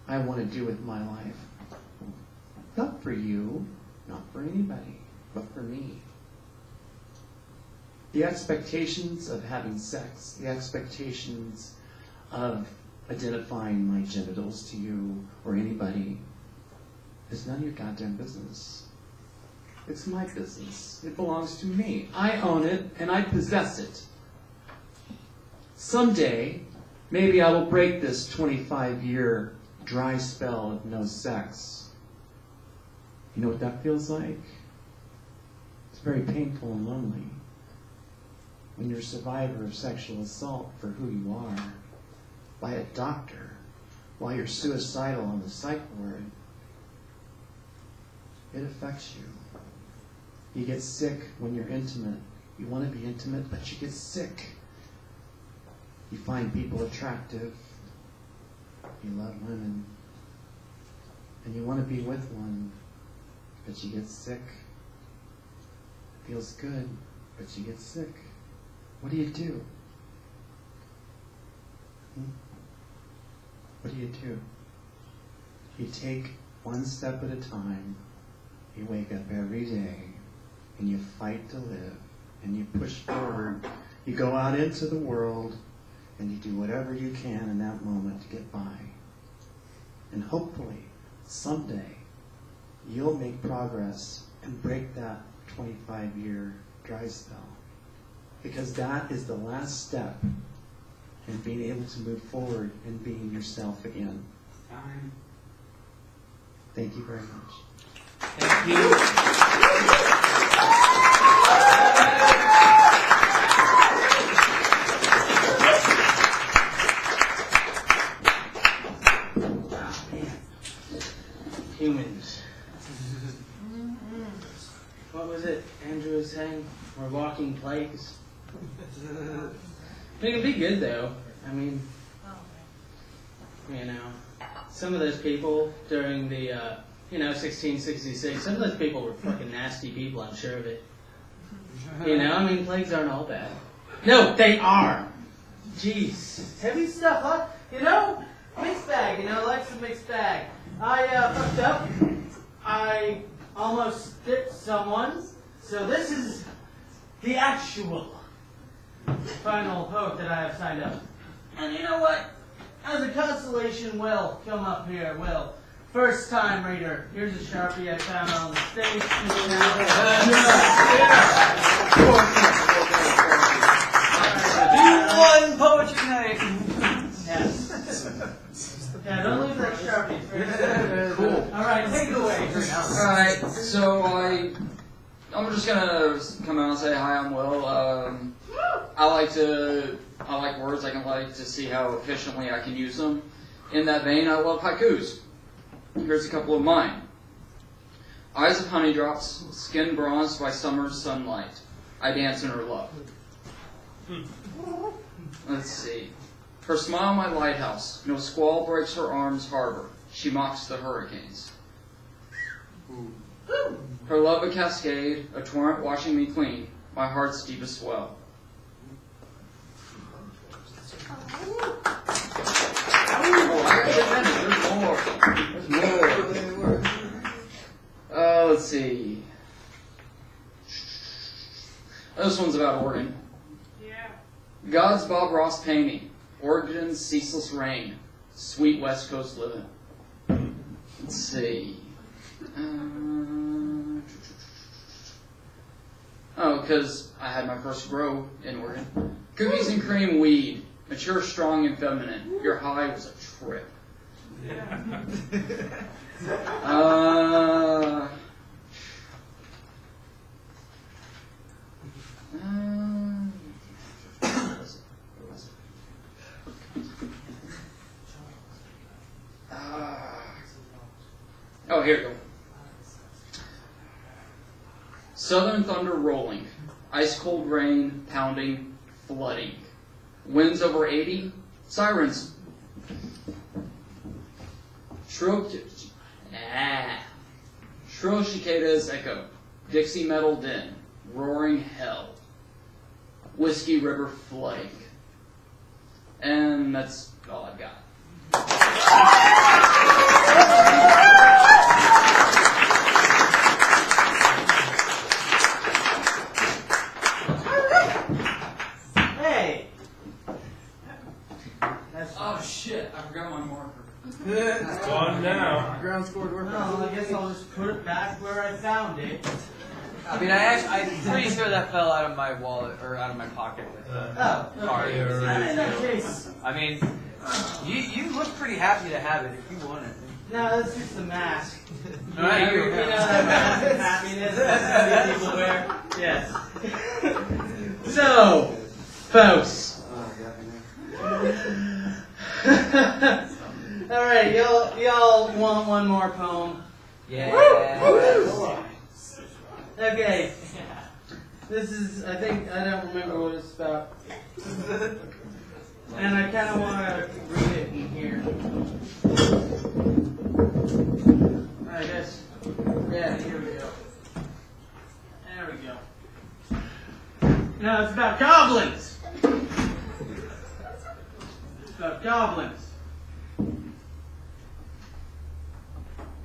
I want to do with my life. Not for you, not for anybody, but for me. The expectations of having sex, the expectations of identifying my genitals to you or anybody is none of your goddamn business. It's my business. It belongs to me. I own it and I possess it. Someday, maybe I will break this 25-year dry spell of no sex. You know what that feels like? It's very painful and lonely. When you're a survivor of sexual assault for who you are, by a doctor, while you're suicidal on the psych ward, it affects you. You get sick when you're intimate. You want to be intimate, but you get sick. You find people attractive. You love women. And you want to be with one, but you get sick. It feels good, but you get sick. What do you do? What do? You take one step at a time. You wake up every day and you fight to live and you push forward. You go out into the world and you do whatever you can in that moment to get by. And hopefully, someday, you'll make progress and break that 25-year dry spell. Because that is the last step in being able to move forward and being yourself again. Thank you very much.
Thank you.
Humans. What was it Andrew was saying? We're walking plagues. It can be good though. I mean, you know, some of those people during the, 1666, some of those people were fucking nasty people, I'm sure of it. You know, I mean, plagues aren't all bad. No, they are. Jeez. Heavy stuff, huh? You know, mixed bag, life's a mixed bag. I fucked up. I almost dipped someone. So this is the actual final poke that I have signed up. And you know what? As a consolation, Will, come up here, Will. First time reader. Here's a Sharpie I found on the stage.
You won poetry night.
Yes. Yeah, don't leave that Sharpie. It's very
Cool.
All right, take it away.
All right, so I'm just gonna come out and say hi. I'm Will. I like words. I can like to see how efficiently I can use them. In that vein, I love haikus. Here's a couple of mine. Eyes of honeydrops, skin bronzed by summer's sunlight. I dance in her love. Let's see. Her smile, my lighthouse. No squall breaks her arms harbor. She mocks the hurricanes. Her love a cascade, a torrent washing me clean, my heart's deepest well. There's more. Let's see. This one's about Oregon.
Yeah.
God's Bob Ross painting. Oregon's ceaseless rain. Sweet West Coast living. Let's see. Because I had my first grow in Oregon. Cookies and cream weed. Mature, strong, and feminine. Your high was a trip. Oh, here we go. Southern thunder rolling, ice cold rain pounding, flooding, winds over 80, sirens. Shrill cicadas echo, Dixie metal din, roaring hell, Whiskey River flooding. And that's all I've got.
Hey!
Oh shit, I forgot my marker.
It's gone now.
Ground scored work. Well, I guess I'll just put it back where I found it.
I mean, I'm pretty sure that fell out of my wallet or out of my pocket with the card.
In that case.
I mean, you look pretty happy to have it if you want it.
No, that's just the mask.
All right,
you know that mask of happiness that people wear? Yes.
So, folks. All right, y'all want one more poem?
Yeah.
Okay. This is, I don't remember what it's about. And I kind of want to read it in here. I guess. Yeah, here we go. There we go. No, it's about goblins. It's about goblins.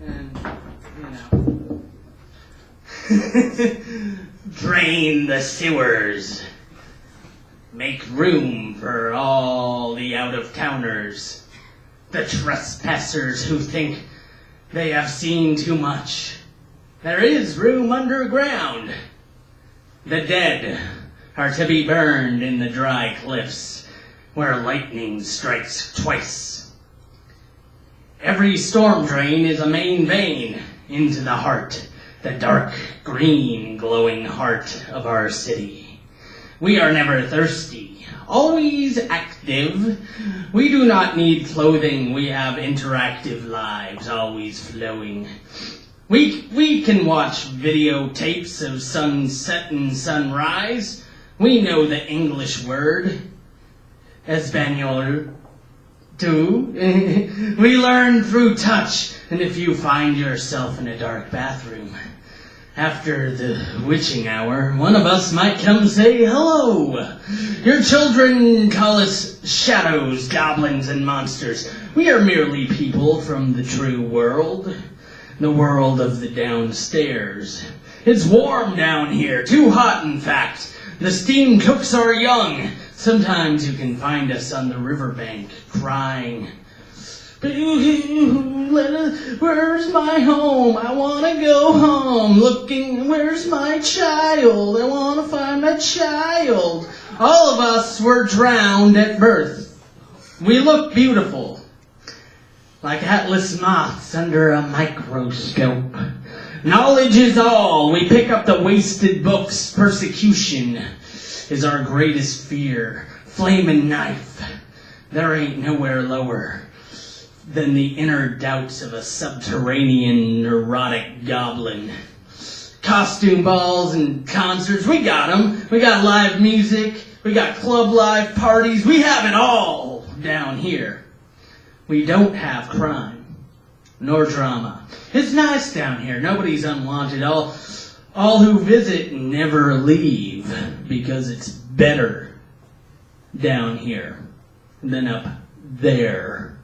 And, drain the sewers. Make room for all the out-of-towners. The trespassers who think they have seen too much. There is room underground. The dead are to be burned in the dry cliffs where lightning strikes twice. Every storm drain is a main vein into the heart, the dark green glowing heart of our city. We are never thirsty, always active. We do not need clothing, we have interactive lives, always flowing. We can watch videotapes of sunset and sunrise. We know the English word, Espanol, too. We learn through touch, and if you find yourself in a dark bathroom, after the witching hour, one of us might come say hello. Your children call us shadows, goblins, and monsters. We are merely people from the true world, the world of the downstairs. It's warm down here, too hot in fact. The steam cooks are young. Sometimes you can find us on the riverbank crying, where's my home? I want to go home. Looking, where's my child? I want to find my child. All of us were drowned at birth. We look beautiful, like atlas moths under a microscope. Knowledge is all. We pick up the wasted books. Persecution is our greatest fear. Flame and knife. There ain't nowhere lower. than the inner doubts of a subterranean neurotic goblin. Costume balls and concerts, we got them. We got live music, we got club life parties, we have it all down here. We don't have crime, nor drama. It's nice down here, nobody's unwanted. All who visit never leave, because it's better down here than up there.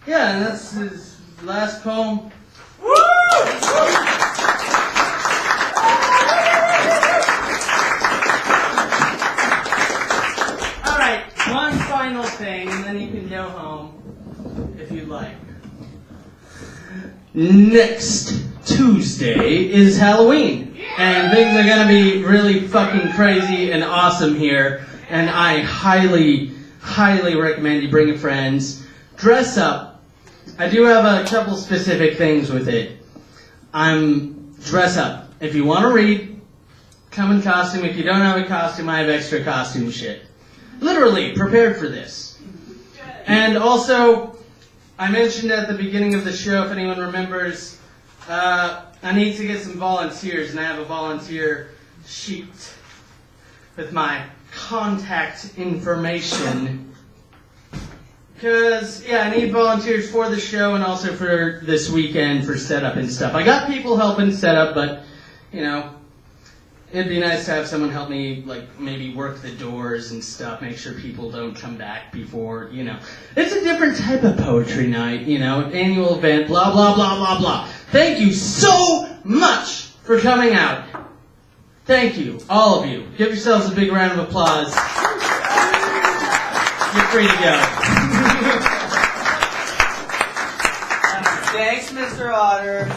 Yeah, and that's his last poem. Woo! Alright, one final thing, and then you can go home if you'd like. Next Tuesday is Halloween, and things are going to be really fucking crazy and awesome here, and I highly, highly recommend you bring your friends. Dress up. I do have a couple specific things with it. Dress up. If you want to read, come in costume. If you don't have a costume, I have extra costume shit. Literally, prepared for this. And also, I mentioned at the beginning of the show, if anyone remembers, I need to get some volunteers, and I have a volunteer sheet with my contact information. Because, yeah, I need volunteers for the show and also for this weekend for setup and stuff. I got people helping set up, but, you know, it'd be nice to have someone help me, like, maybe work the doors and stuff, make sure people don't come back before, you know. It's a different type of poetry night, you know, annual event, blah, blah, blah, blah, blah. Thank you so much for coming out. Thank you, all of you. Give yourselves a big round of applause. You're free to go.
Thanks, Mr. Otter.